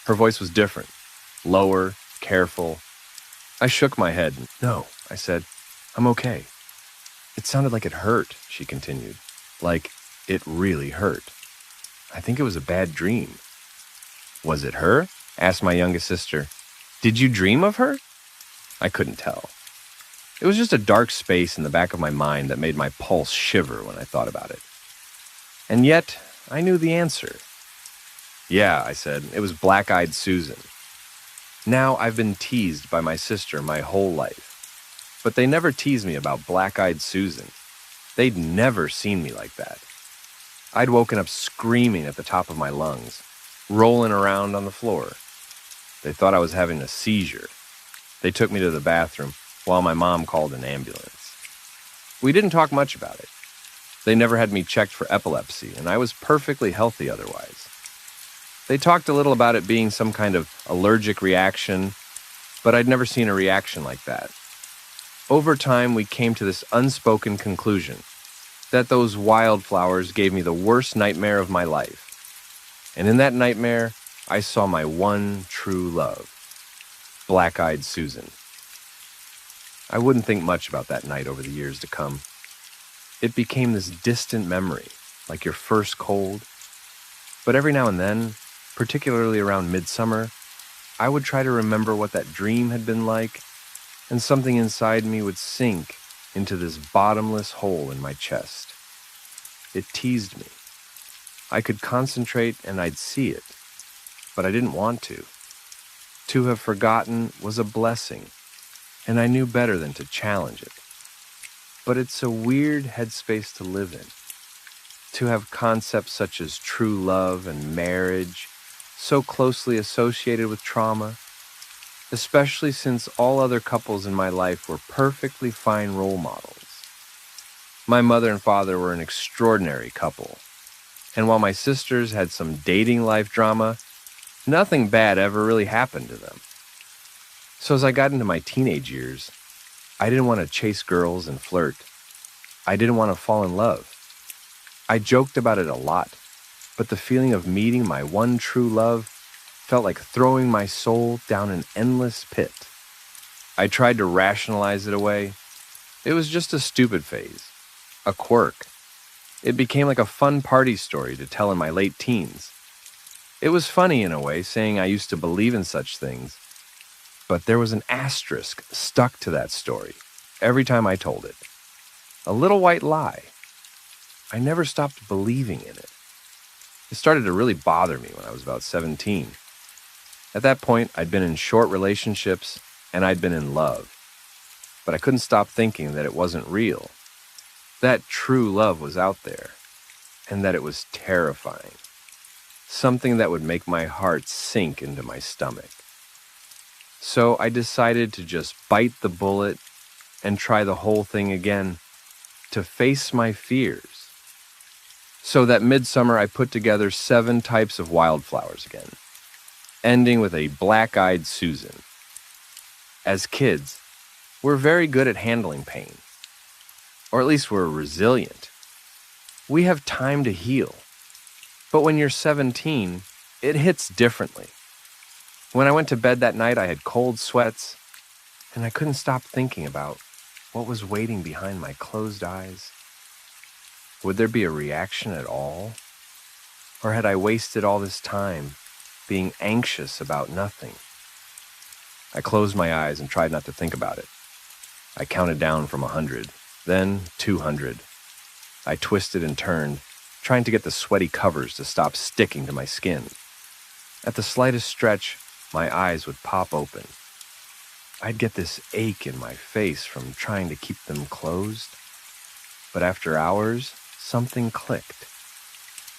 Her voice was different, lower, careful. I shook my head. "No," I said. "I'm okay." "It sounded like it hurt," she continued. "Like it really hurt. I think it was a bad dream." "Was it her?" asked my youngest sister. Did you dream of her? I couldn't tell. It was just a dark space in the back of my mind that made my pulse shiver when I thought about it. And yet, I knew the answer. Yeah, I said, it was Black-Eyed Susan. Now, I've been teased by my sister my whole life. But they never teased me about Black-Eyed Susan. They'd never seen me like that. I'd woken up screaming at the top of my lungs, rolling around on the floor. They thought I was having a seizure. They took me to the bathroom while my mom called an ambulance. We didn't talk much about it. They never had me checked for epilepsy, and I was perfectly healthy otherwise. They talked a little about it being some kind of allergic reaction, but I'd never seen a reaction like that. Over time, we came to this unspoken conclusion that those wildflowers gave me the worst nightmare of my life. And in that nightmare, I saw my one true love, Black-Eyed Susan. I wouldn't think much about that night over the years to come. It became this distant memory, like your first cold. But every now and then, particularly around midsummer, I would try to remember what that dream had been like, and something inside me would sink into this bottomless hole in my chest. It teased me. I could concentrate and I'd see it, but I didn't want to. To have forgotten was a blessing, and I knew better than to challenge it. But it's a weird headspace to live in. To have concepts such as true love and marriage so closely associated with trauma, especially since all other couples in my life were perfectly fine role models. My mother and father were an extraordinary couple, and while my sisters had some dating life drama, nothing bad ever really happened to them. So as I got into my teenage years, I didn't want to chase girls and flirt. I didn't want to fall in love. I joked about it a lot, but the feeling of meeting my one true love felt like throwing my soul down an endless pit. I tried to rationalize it away. It was just a stupid phase, a quirk. It became like a fun party story to tell in my late teens. It was funny in a way, saying I used to believe in such things, but there was an asterisk stuck to that story every time I told it. A little white lie. I never stopped believing in it. It started to really bother me when I was about 17. At that point, I'd been in short relationships and I'd been in love. But I couldn't stop thinking that it wasn't real. That true love was out there, and that it was terrifying. Something that would make my heart sink into my stomach. So I decided to just bite the bullet and try the whole thing again, to face my fears. So that midsummer, I put together 7 types of wildflowers again, ending with a Black-Eyed Susan. As kids, we're very good at handling pain, or at least we're resilient. We have time to heal. But when you're 17, it hits differently. When I went to bed that night, I had cold sweats, and I couldn't stop thinking about what was waiting behind my closed eyes. Would there be a reaction at all? Or had I wasted all this time being anxious about nothing? I closed my eyes and tried not to think about it. I counted down from 100, then 200. I twisted and turned, trying to get the sweaty covers to stop sticking to my skin. At the slightest stretch, my eyes would pop open. I'd get this ache in my face from trying to keep them closed. But after hours, something clicked.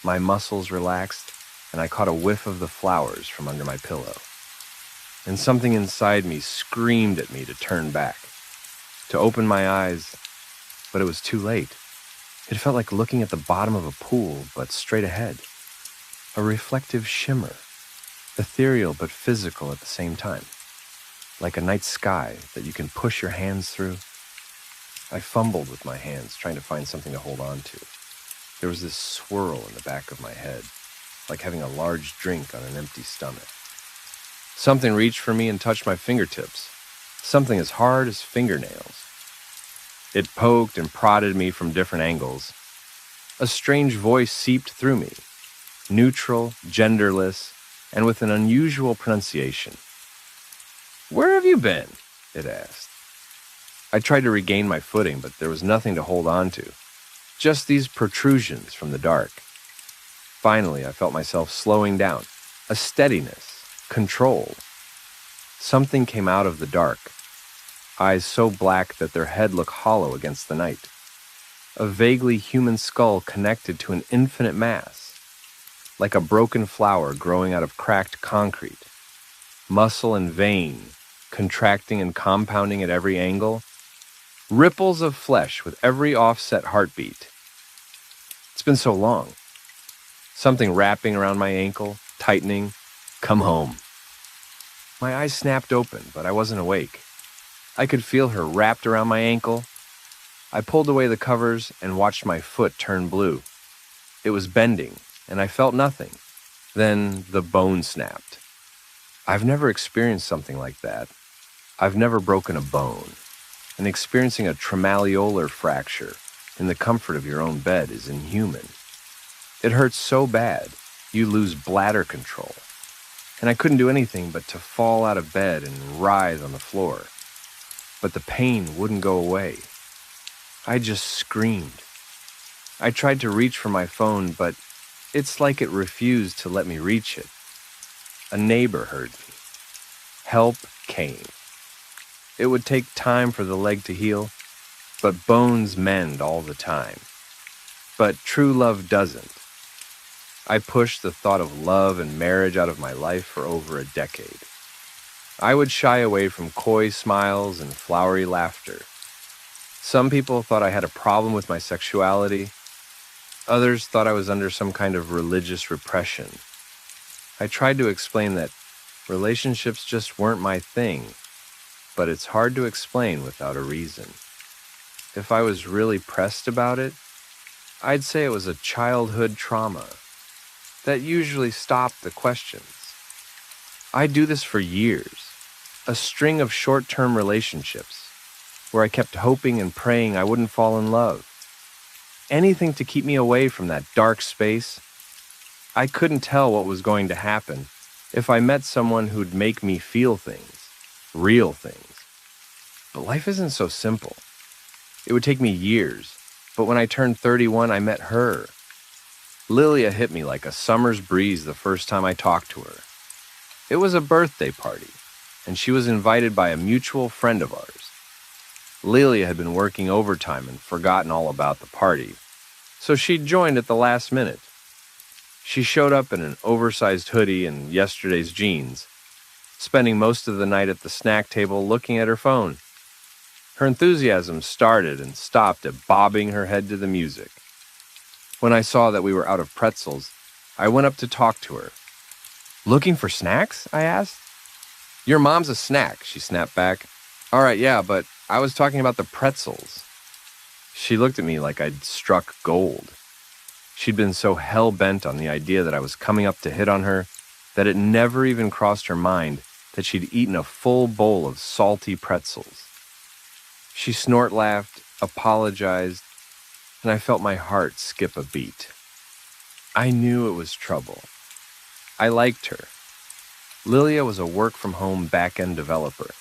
My muscles relaxed, and I caught a whiff of the flowers from under my pillow. And something inside me screamed at me to turn back, to open my eyes, but it was too late. It felt like looking at the bottom of a pool, but straight ahead. A reflective shimmer, ethereal but physical at the same time, like a night sky that you can push your hands through. I fumbled with my hands, trying to find something to hold on to. There was this swirl in the back of my head, like having a large drink on an empty stomach. Something reached for me and touched my fingertips, something as hard as fingernails. It poked and prodded me from different angles. A strange voice seeped through me, neutral, genderless, and with an unusual pronunciation. "Where have you been?" it asked. I tried to regain my footing, but there was nothing to hold on to, just these protrusions from the dark. Finally, I felt myself slowing down, a steadiness, control. Something came out of the dark, eyes so black that their head looked hollow against the night. A vaguely human skull connected to an infinite mass, like a broken flower growing out of cracked concrete. Muscle and vein, contracting and compounding at every angle. Ripples of flesh with every offset heartbeat. It's been so long. Something wrapping around my ankle, tightening. Come home. My eyes snapped open, but I wasn't awake. I could feel her wrapped around my ankle. I pulled away the covers and watched my foot turn blue. It was bending, and I felt nothing. Then the bone snapped. I've never experienced something like that. I've never broken a bone. And experiencing a tremalleolar fracture in the comfort of your own bed is inhuman. It hurts so bad, you lose bladder control. And I couldn't do anything but to fall out of bed and writhe on the floor. But the pain wouldn't go away. I just screamed. I tried to reach for my phone, but it's like it refused to let me reach it. A neighbor heard me. Help came. It would take time for the leg to heal, but bones mend all the time. But true love doesn't. I pushed the thought of love and marriage out of my life for over a decade. I would shy away from coy smiles and flowery laughter. Some people thought I had a problem with my sexuality. Others thought I was under some kind of religious repression. I tried to explain that relationships just weren't my thing, but it's hard to explain without a reason. If I was really pressed about it, I'd say it was a childhood trauma. That usually stopped the questions. I do this for years, a string of short-term relationships, where I kept hoping and praying I wouldn't fall in love. Anything to keep me away from that dark space. I couldn't tell what was going to happen if I met someone who'd make me feel things, real things. But life isn't so simple. It would take me years, but when I turned 31, I met her. Lilia hit me like a summer's breeze the first time I talked to her. It was a birthday party, and she was invited by a mutual friend of ours. Lilia had been working overtime and forgotten all about the party, so she joined at the last minute. She showed up in an oversized hoodie and yesterday's jeans, spending most of the night at the snack table looking at her phone. Her enthusiasm started and stopped at bobbing her head to the music. When I saw that we were out of pretzels, I went up to talk to her. "Looking for snacks?" I asked. "Your mom's a snack," she snapped back. "All right, yeah, but I was talking about the pretzels." She looked at me like I'd struck gold. She'd been so hell-bent on the idea that I was coming up to hit on her that it never even crossed her mind that she'd eaten a full bowl of salty pretzels. She snort-laughed, apologized, and I felt my heart skip a beat. I knew it was trouble. I liked her. Lilia was a work-from-home back-end developer.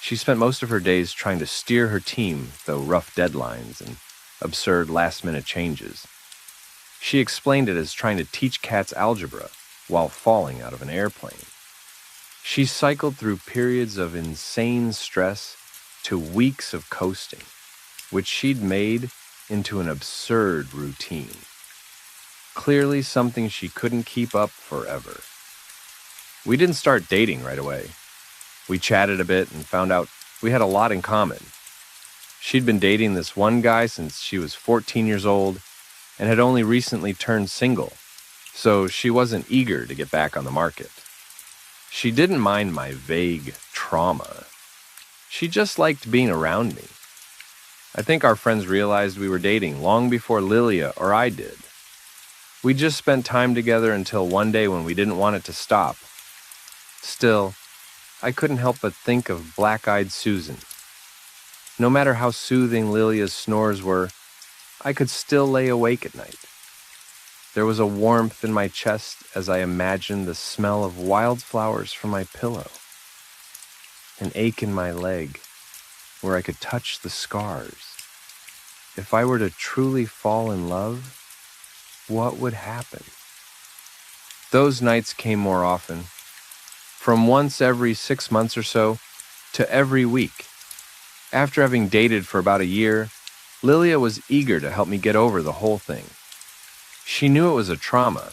She spent most of her days trying to steer her team through rough deadlines and absurd last-minute changes. She explained it as trying to teach cats algebra while falling out of an airplane. She cycled through periods of insane stress to weeks of coasting, which she'd made into an absurd routine. Clearly something she couldn't keep up forever. We didn't start dating right away. We chatted a bit and found out we had a lot in common. She'd been dating this one guy since she was 14 years old and had only recently turned single, so she wasn't eager to get back on the market. She didn't mind my vague trauma. She just liked being around me. I think our friends realized we were dating long before Lilia or I did. We just spent time together until one day when we didn't want it to stop. Still, I couldn't help but think of black-eyed Susan. No matter how soothing Lilia's snores were, I could still lay awake at night. There was a warmth in my chest as I imagined the smell of wildflowers from my pillow. an ache in my leg where I could touch the scars. If I were to truly fall in love, what would happen? Those nights came more often, from once every 6 months or so to every week. After having dated for about a year, Lilia was eager to help me get over the whole thing. She knew it was a trauma,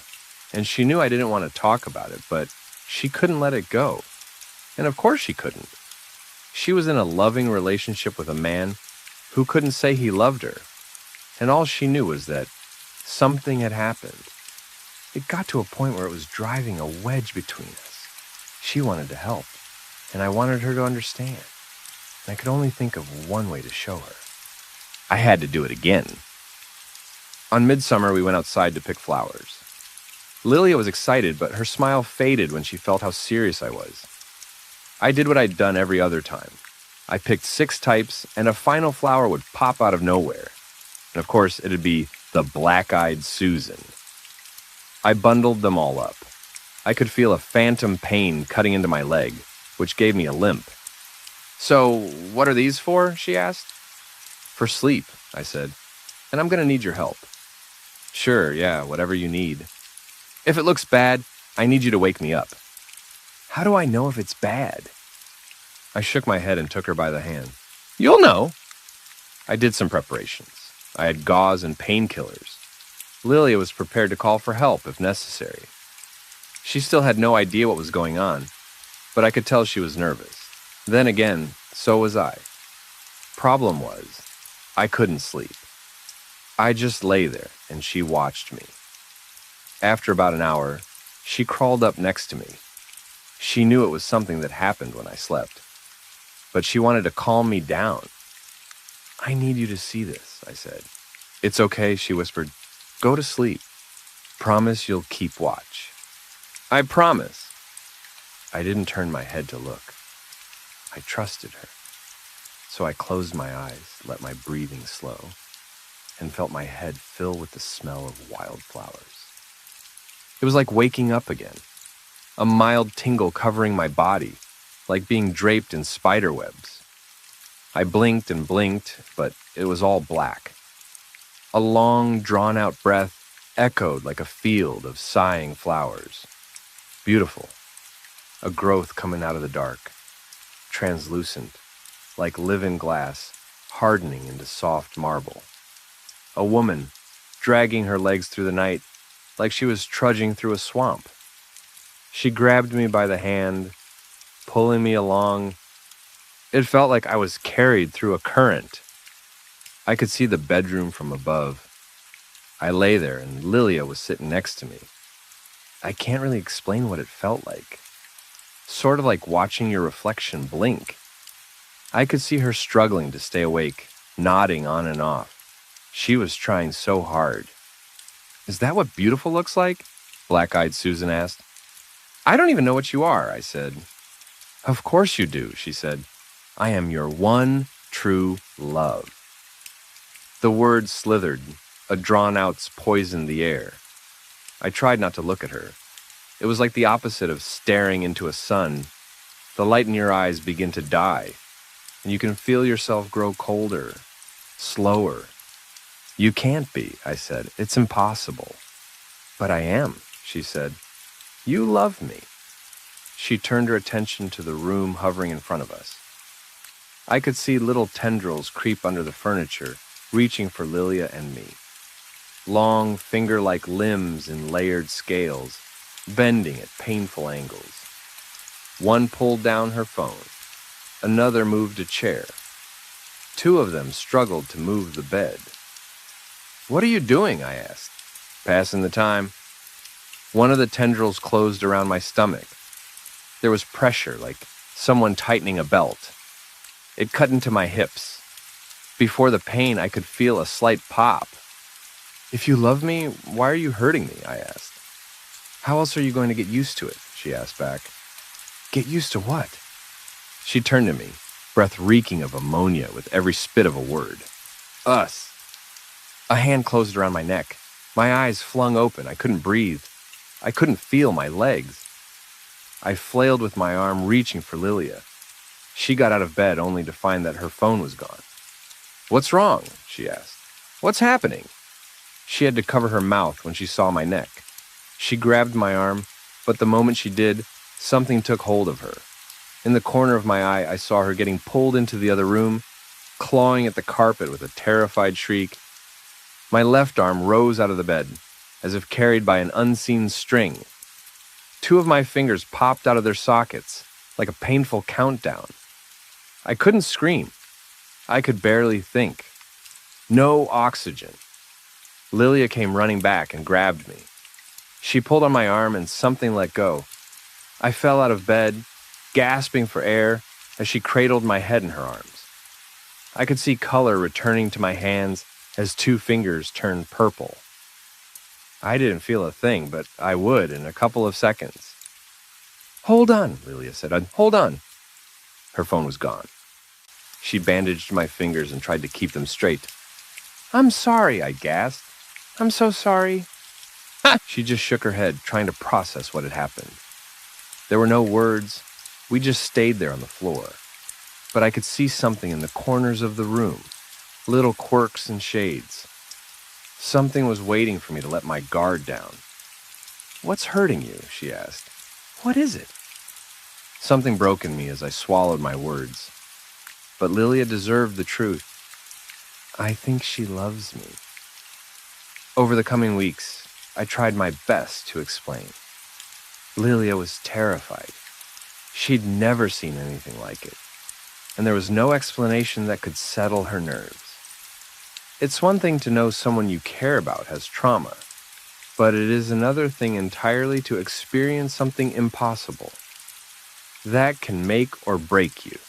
and she knew I didn't want to talk about it, but she couldn't let it go. And of course she couldn't. She was in a loving relationship with a man who couldn't say he loved her, and all she knew was that something had happened. It got to a point where it was driving a wedge between us. She wanted to help, and I wanted her to understand. And I could only think of one way to show her. I had to do it again. On midsummer, we went outside to pick flowers. Lilia was excited, but her smile faded when she felt how serious I was. I did what I'd done every other time. I picked 6 types, and a final flower would pop out of nowhere. And of course, it'd be the black-eyed Susan. I bundled them all up. I could feel a phantom pain cutting into my leg, which gave me a limp. "So, what are these for?" she asked. "For sleep," I said, "and I'm going to need your help." "Sure, yeah, whatever you need. If it looks bad, I need you to wake me up." "How do I know if it's bad?" I shook my head and took her by the hand. "You'll know." I did some preparations. I had gauze and painkillers. Lilia was prepared to call for help if necessary. She still had no idea what was going on, but I could tell she was nervous. Then again, so was I. Problem was, I couldn't sleep. I just lay there, and she watched me. After about an hour, she crawled up next to me. She knew it was something that happened when I slept, but she wanted to calm me down. "I need you to see this," I said. "It's okay," she whispered. "Go to sleep. Promise you'll keep watch." "I promise." I didn't turn my head to look. I trusted her. So I closed my eyes, let my breathing slow, and felt my head fill with the smell of wildflowers. It was like waking up again, a mild tingle covering my body, like being draped in spider webs. I blinked and blinked, but it was all black. A long, drawn-out breath echoed like a field of sighing flowers. Beautiful. A growth coming out of the dark, translucent, like living glass, hardening into soft marble. A woman, dragging her legs through the night, like she was trudging through a swamp. She grabbed me by the hand, pulling me along. It felt like I was carried through a current. I could see the bedroom from above. I lay there, and Lilia was sitting next to me. I can't really explain what it felt like. Sort of like watching your reflection blink. I could see her struggling to stay awake, nodding on and off. She was trying so hard. "Is that what beautiful looks like?" Black-eyed Susan asked. "I don't even know what you are," I said. "Of course you do," she said. "I am your one true love." The words slithered, a drawn-outs poisoned the air. I tried not to look at her. It was like the opposite of staring into a sun. The light in your eyes begin to die, and you can feel yourself grow colder, slower. "You can't be," I said. "It's impossible." "But I am," she said. "You love me." She turned her attention to the room hovering in front of us. I could see little tendrils creep under the furniture, reaching for Lilia and me. Long, finger-like limbs in layered scales, bending at painful angles. One pulled down her phone. Another moved a chair. 2 of them struggled to move the bed. "What are you doing?" I asked. "Passing the time." One of the tendrils closed around my stomach. There was pressure, like someone tightening a belt. It cut into my hips. Before the pain, I could feel a slight pop. "If you love me, why are you hurting me?" I asked. "How else are you going to get used to it?" she asked back. "Get used to what?" She turned to me, breath reeking of ammonia with every spit of a word. "Us." A hand closed around my neck. My eyes flung open. I couldn't breathe. I couldn't feel my legs. I flailed with my arm, reaching for Lilia. She got out of bed only to find that her phone was gone. "What's wrong?" she asked. "What's happening?" She had to cover her mouth when she saw my neck. She grabbed my arm, but the moment she did, something took hold of her. In the corner of my eye, I saw her getting pulled into the other room, clawing at the carpet with a terrified shriek. My left arm rose out of the bed, as if carried by an unseen string. Two of my fingers popped out of their sockets, like a painful countdown. I couldn't scream. I could barely think. No oxygen. Lilia came running back and grabbed me. She pulled on my arm and something let go. I fell out of bed, gasping for air as she cradled my head in her arms. I could see color returning to my hands as two fingers turned purple. I didn't feel a thing, but I would in a couple of seconds. "Hold on," Lilia said. "Hold on." Her phone was gone. She bandaged my fingers and tried to keep them straight. "I'm sorry," I gasped. "I'm so sorry." She just shook her head, trying to process what had happened. There were no words. We just stayed there on the floor. But I could see something in the corners of the room, little quirks and shades. Something was waiting for me to let my guard down. "What's hurting you?" she asked. "What is it?" Something broke in me as I swallowed my words. But Lilia deserved the truth. I think she loves me. Over the coming weeks, I tried my best to explain. Lilia was terrified. She'd never seen anything like it, and there was no explanation that could settle her nerves. It's one thing to know someone you care about has trauma, but it is another thing entirely to experience something impossible. That can make or break you.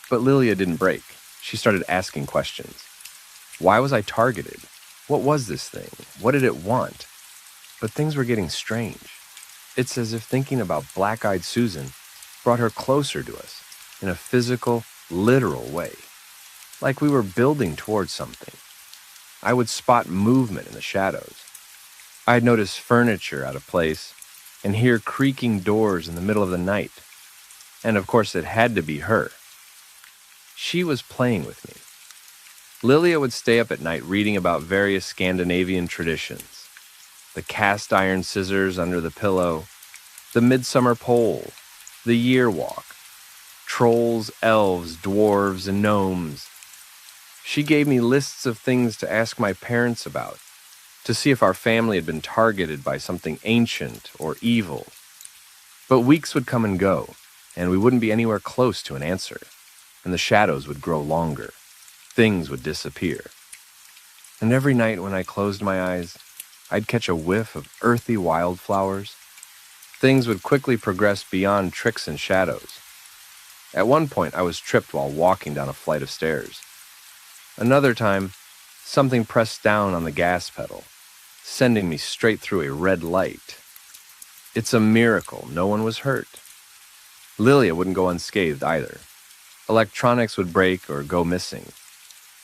But Lilia didn't break. She started asking questions. Why was I targeted? What was this thing? What did it want? But things were getting strange. It's as if thinking about Black-Eyed Susan brought her closer to us in a physical, literal way. Like we were building towards something. I would spot movement in the shadows. I'd notice furniture out of place and hear creaking doors in the middle of the night. And of course it had to be her. She was playing with me. Lilia would stay up at night reading about various Scandinavian traditions. The cast iron scissors under the pillow, the midsummer pole, the year walk, trolls, elves, dwarves, and gnomes. She gave me lists of things to ask my parents about, to see if our family had been targeted by something ancient or evil. But weeks would come and go, and we wouldn't be anywhere close to an answer, and the shadows would grow longer. Things would disappear. And every night when I closed my eyes, I'd catch a whiff of earthy wildflowers. Things would quickly progress beyond tricks and shadows. At one point, I was tripped while walking down a flight of stairs. Another time, something pressed down on the gas pedal, sending me straight through a red light. It's a miracle no one was hurt. Lilia wouldn't go unscathed either. Electronics would break or go missing.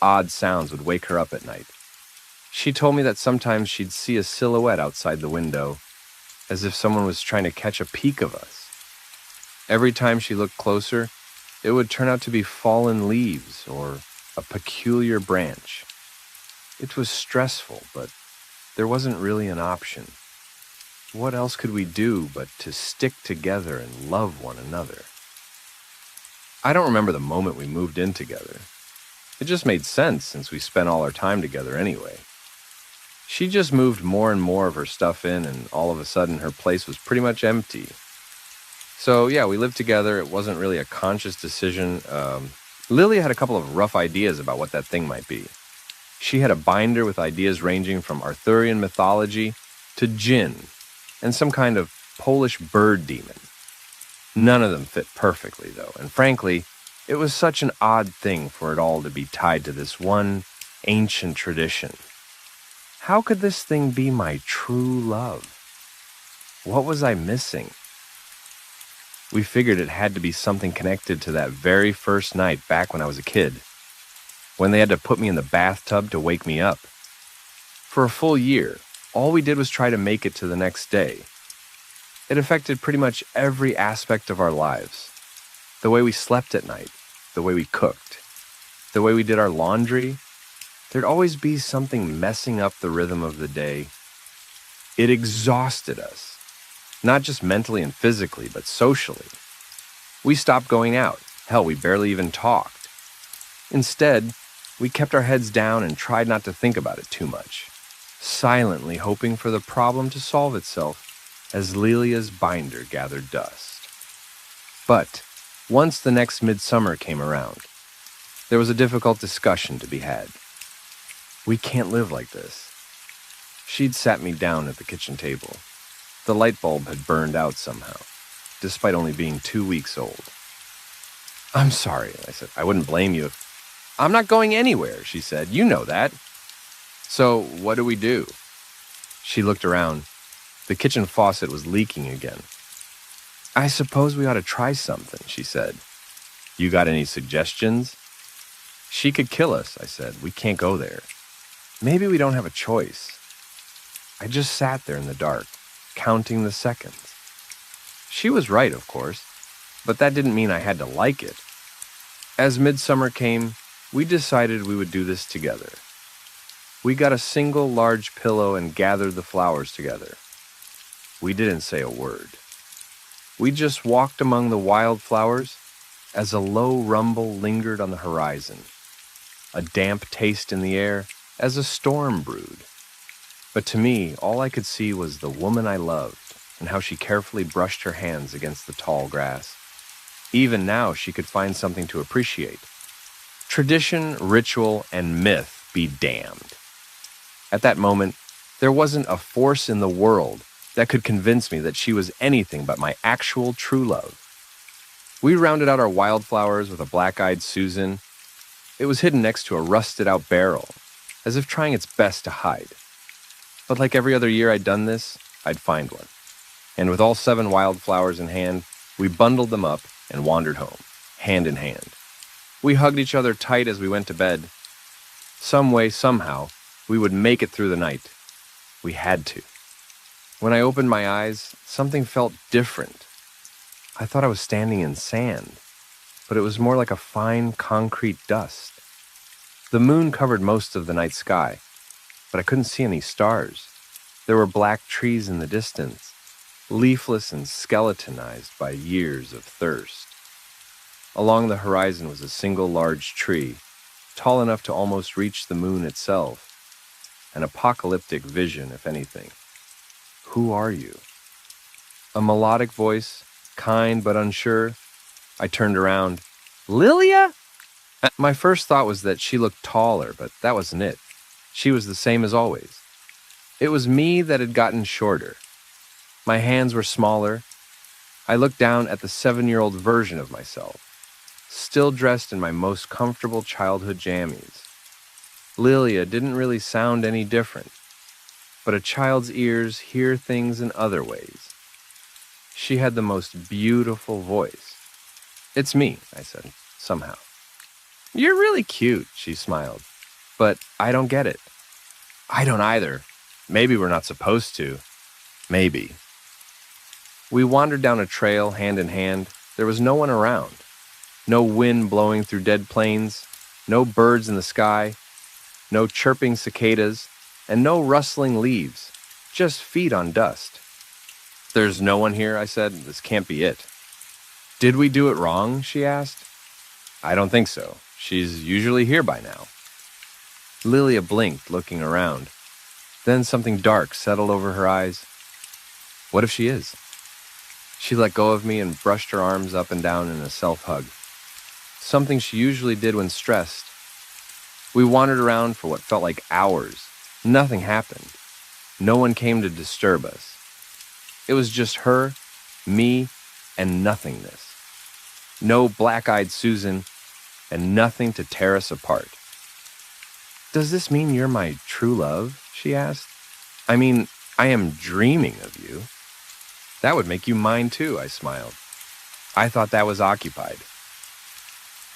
Odd sounds would wake her up at night. She told me that sometimes she'd see a silhouette outside the window, as if someone was trying to catch a peek of us. Every time she looked closer, it would turn out to be fallen leaves or a peculiar branch. It was stressful, but there wasn't really an option. What else could we do but to stick together and love one another? I don't remember the moment we moved in together. It just made sense since we spent all our time together anyway. She just moved more and more of her stuff in, and all of a sudden her place was pretty much empty. So yeah, we lived together. It wasn't really a conscious decision. Lilia had a couple of rough ideas about what that thing might be. She had a binder with ideas ranging from Arthurian mythology to djinn and some kind of Polish bird demon. None of them fit perfectly, though, and frankly, it was such an odd thing for it all to be tied to this one ancient tradition. How could this thing be my true love? What was I missing? We figured it had to be something connected to that very first night back when I was a kid, when they had to put me in the bathtub to wake me up. For a full year, all we did was try to make it to the next day. It affected pretty much every aspect of our lives. The way we slept at night, the way we cooked, the way we did our laundry. There'd always be something messing up the rhythm of the day. It exhausted us, not just mentally and physically, but socially. We stopped going out. Hell, we barely even talked. Instead, we kept our heads down and tried not to think about it too much, silently hoping for the problem to solve itself as Lelia's binder gathered dust. But once the next midsummer came around, there was a difficult discussion to be had. We can't live like this. She'd sat me down at the kitchen table. The light bulb had burned out somehow, despite only being 2 weeks old. "I'm sorry," I said. "I wouldn't blame you if—" "I'm not going anywhere," she said. "You know that." "So what do we do?" She looked around. The kitchen faucet was leaking again. "I suppose we ought to try something," she said. "You got any suggestions?" "She could kill us," I said. "We can't go there. Maybe we don't have a choice." I just sat there in the dark, counting the seconds. She was right, of course, but that didn't mean I had to like it. As midsummer came, we decided we would do this together. We got a single large pillow and gathered the flowers together. We didn't say a word. We just walked among the wildflowers as a low rumble lingered on the horizon, a damp taste in the air as a storm brewed. But to me, all I could see was the woman I loved and how she carefully brushed her hands against the tall grass. Even now, she could find something to appreciate. Tradition, ritual, and myth be damned. At that moment, there wasn't a force in the world that could convince me that she was anything but my actual true love. We rounded out our wildflowers with a black-eyed Susan. It was hidden next to a rusted-out barrel, as if trying its best to hide. But like every other year I'd done this, I'd find one. And with all 7 wildflowers in hand, we bundled them up and wandered home, hand in hand. We hugged each other tight as we went to bed. Some way, somehow, we would make it through the night. We had to. When I opened my eyes, something felt different. I thought I was standing in sand, but it was more like a fine concrete dust. The moon covered most of the night sky, but I couldn't see any stars. There were black trees in the distance, leafless and skeletonized by years of thirst. Along the horizon was a single large tree, tall enough to almost reach the moon itself. An apocalyptic vision, if anything. "Who are you?" A melodic voice, kind but unsure. I turned around. "Lilia?" My first thought was that she looked taller, but that wasn't it. She was the same as always. It was me that had gotten shorter. My hands were smaller. I looked down at the 7-year-old version of myself, still dressed in my most comfortable childhood jammies. Lilia didn't really sound any different, but a child's ears hear things in other ways. She had the most beautiful voice. "It's me," I said, somehow. "You're really cute," she smiled, "but I don't get it." "I don't either. Maybe we're not supposed to. Maybe." We wandered down a trail hand in hand. There was no one around. No wind blowing through dead plains, no birds in the sky, no chirping cicadas, and no rustling leaves, just feet on dust. "There's no one here," I said. "This can't be it." "Did we do it wrong?" she asked. "I don't think so. She's usually here by now." Lilia blinked, looking around. Then something dark settled over her eyes. "What if she is?" She let go of me and brushed her arms up and down in a self-hug, something she usually did when stressed. We wandered around for what felt like hours. Nothing happened. No one came to disturb us. It was just her, me, and nothingness. No black-eyed Susan, and nothing to tear us apart. "Does this mean you're my true love?" she asked. "I mean, I am dreaming of you." "That would make you mine too," I smiled. I thought that was occupied.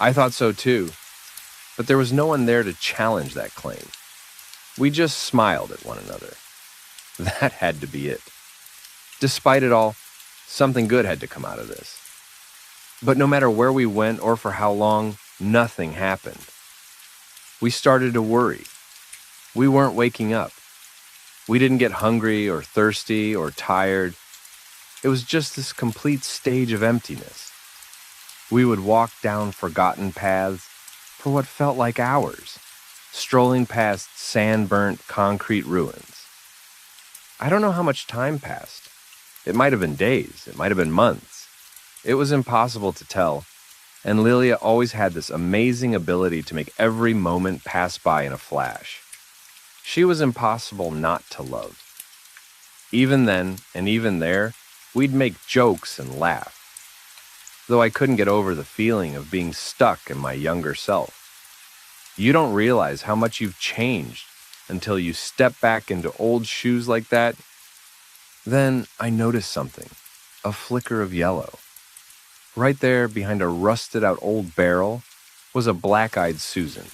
I thought so too, but there was no one there to challenge that claim. We just smiled at one another. That had to be it. Despite it all, something good had to come out of this. But no matter where we went or for how long, nothing happened. We started to worry. We weren't waking up. We didn't get hungry or thirsty or tired. It was just this complete stage of emptiness. We would walk down forgotten paths for what felt like hours, strolling past sand-burnt concrete ruins. I don't know how much time passed. It might have been days, it might have been months. It was impossible to tell, and Lilia always had this amazing ability to make every moment pass by in a flash. She was impossible not to love. Even then, and even there, we'd make jokes and laugh, though I couldn't get over the feeling of being stuck in my younger self. You don't realize how much you've changed until you step back into old shoes like that. Then I noticed something, a flicker of yellow. Right there behind a rusted-out old barrel was a black-eyed Susan,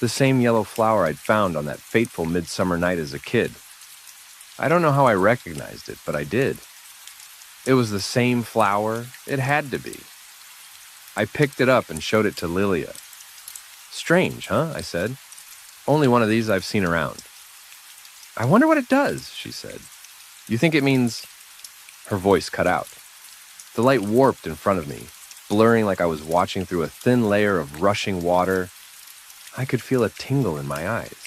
the same yellow flower I'd found on that fateful midsummer night as a kid. I don't know how I recognized it, but I did. It was the same flower. It had to be. I picked it up and showed it to Lilia. "Strange, huh?" I said. "Only one of these I've seen around." "I wonder what it does," she said. "You think it means—" Her voice cut out. The light warped in front of me, blurring like I was watching through a thin layer of rushing water. I could feel a tingle in my eyes.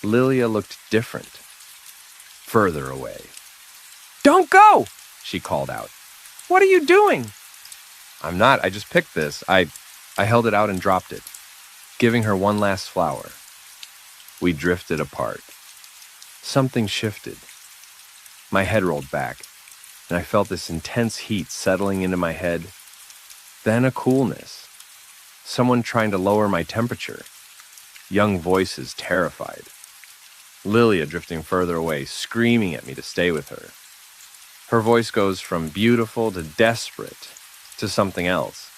Lilia looked different. Further away. "Don't go!" she called out. "What are you doing?" "I'm not. I just picked this. I held it out and dropped it, giving her one last flower. We drifted apart. Something shifted. My head rolled back, and I felt this intense heat settling into my head. Then a coolness. Someone trying to lower my temperature. Young voices terrified. Lilia drifting further away, screaming at me to stay with her. Her voice goes from beautiful to desperate to something else.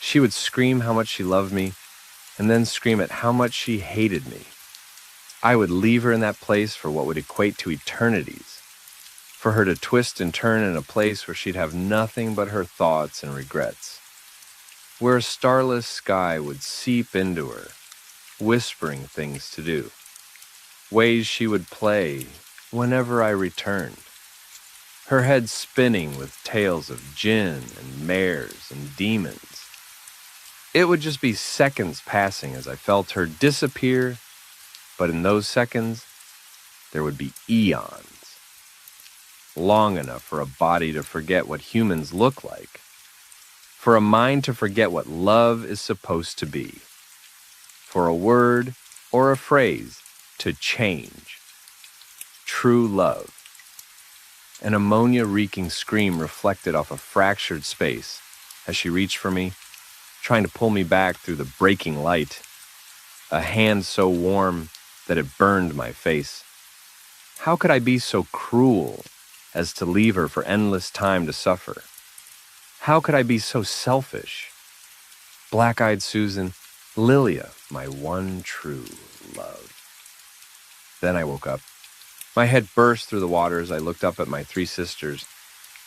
She would scream how much she loved me, and then scream at how much she hated me. I would leave her in that place for what would equate to eternities, for her to twist and turn in a place where she'd have nothing but her thoughts and regrets, where a starless sky would seep into her, whispering things to do, ways she would play whenever I returned, her head spinning with tales of jinn and mares and demons. It would just be seconds passing as I felt her disappear, but in those seconds, there would be eons. Long enough for a body to forget what humans look like, for a mind to forget what love is supposed to be, for a word or a phrase to change. True love. An ammonia-reeking scream reflected off a fractured space as she reached for me, trying to pull me back through the breaking light. A hand so warm that it burned my face. How could I be so cruel as to leave her for endless time to suffer? How could I be so selfish? Black-eyed Susan, Lilia, my one true love. Then I woke up. My head burst through the water as I looked up at my three sisters.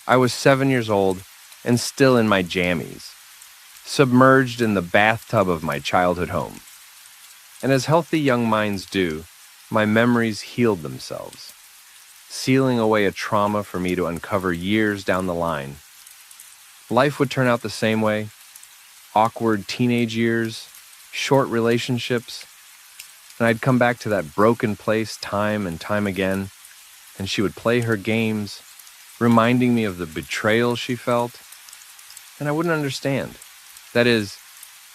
I was 7 years old and still in my jammies, submerged in the bathtub of my childhood home. And as healthy young minds do, my memories healed themselves, sealing away a trauma for me to uncover years down the line. Life would turn out the same way. Awkward teenage years, short relationships, and I'd come back to that broken place time and time again, and she would play her games, reminding me of the betrayal she felt, and I wouldn't understand. That is,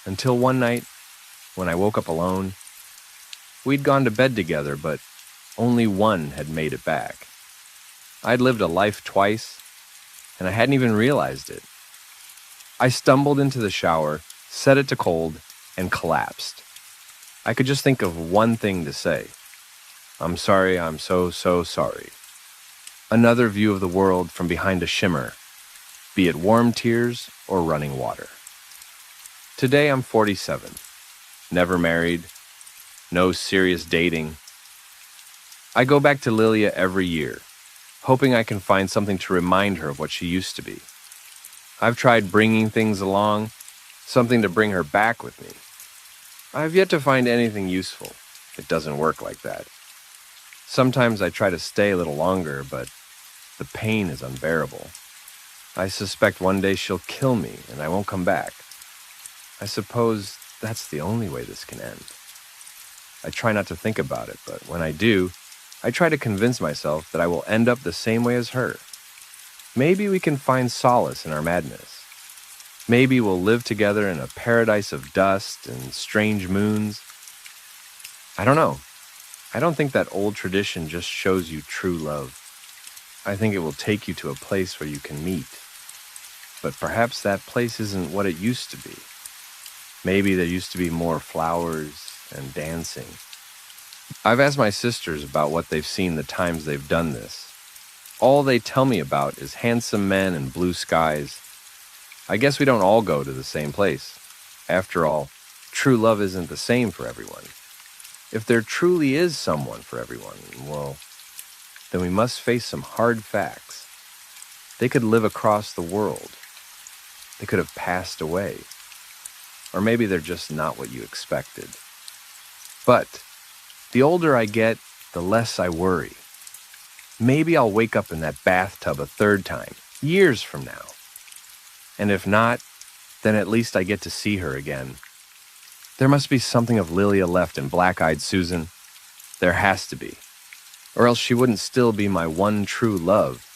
until one night, when I woke up alone. We'd gone to bed together, but only one had made it back. I'd lived a life twice, and I hadn't even realized it. I stumbled into the shower, set it to cold, and collapsed. I could just think of one thing to say. "I'm sorry, I'm so sorry." Another view of the world from behind a shimmer, be it warm tears or running water. Today I'm 47, never married, no serious dating. I go back to Lilia every year, hoping I can find something to remind her of what she used to be. I've tried bringing things along, something to bring her back with me. I've yet to find anything useful. It doesn't work like that. Sometimes I try to stay a little longer, but the pain is unbearable. I suspect one day she'll kill me and I won't come back. I suppose that's the only way this can end. I try not to think about it, but when I do, I try to convince myself that I will end up the same way as her. Maybe we can find solace in our madness. Maybe we'll live together in a paradise of dust and strange moons. I don't know. I don't think that old tradition just shows you true love. I think it will take you to a place where you can meet. But perhaps that place isn't what it used to be. Maybe there used to be more flowers and dancing. I've asked my sisters about what they've seen the times they've done this. All they tell me about is handsome men and blue skies. I guess we don't all go to the same place. After all, true love isn't the same for everyone. If there truly is someone for everyone, well, then we must face some hard facts. They could live across the world. They could have passed away. Or maybe they're just not what you expected. But the older I get, the less I worry. Maybe I'll wake up in that bathtub a third time, years from now. And if not, then at least I get to see her again. There must be something of Lilia left in Black-Eyed Susan. There has to be. Or else she wouldn't still be my one true love.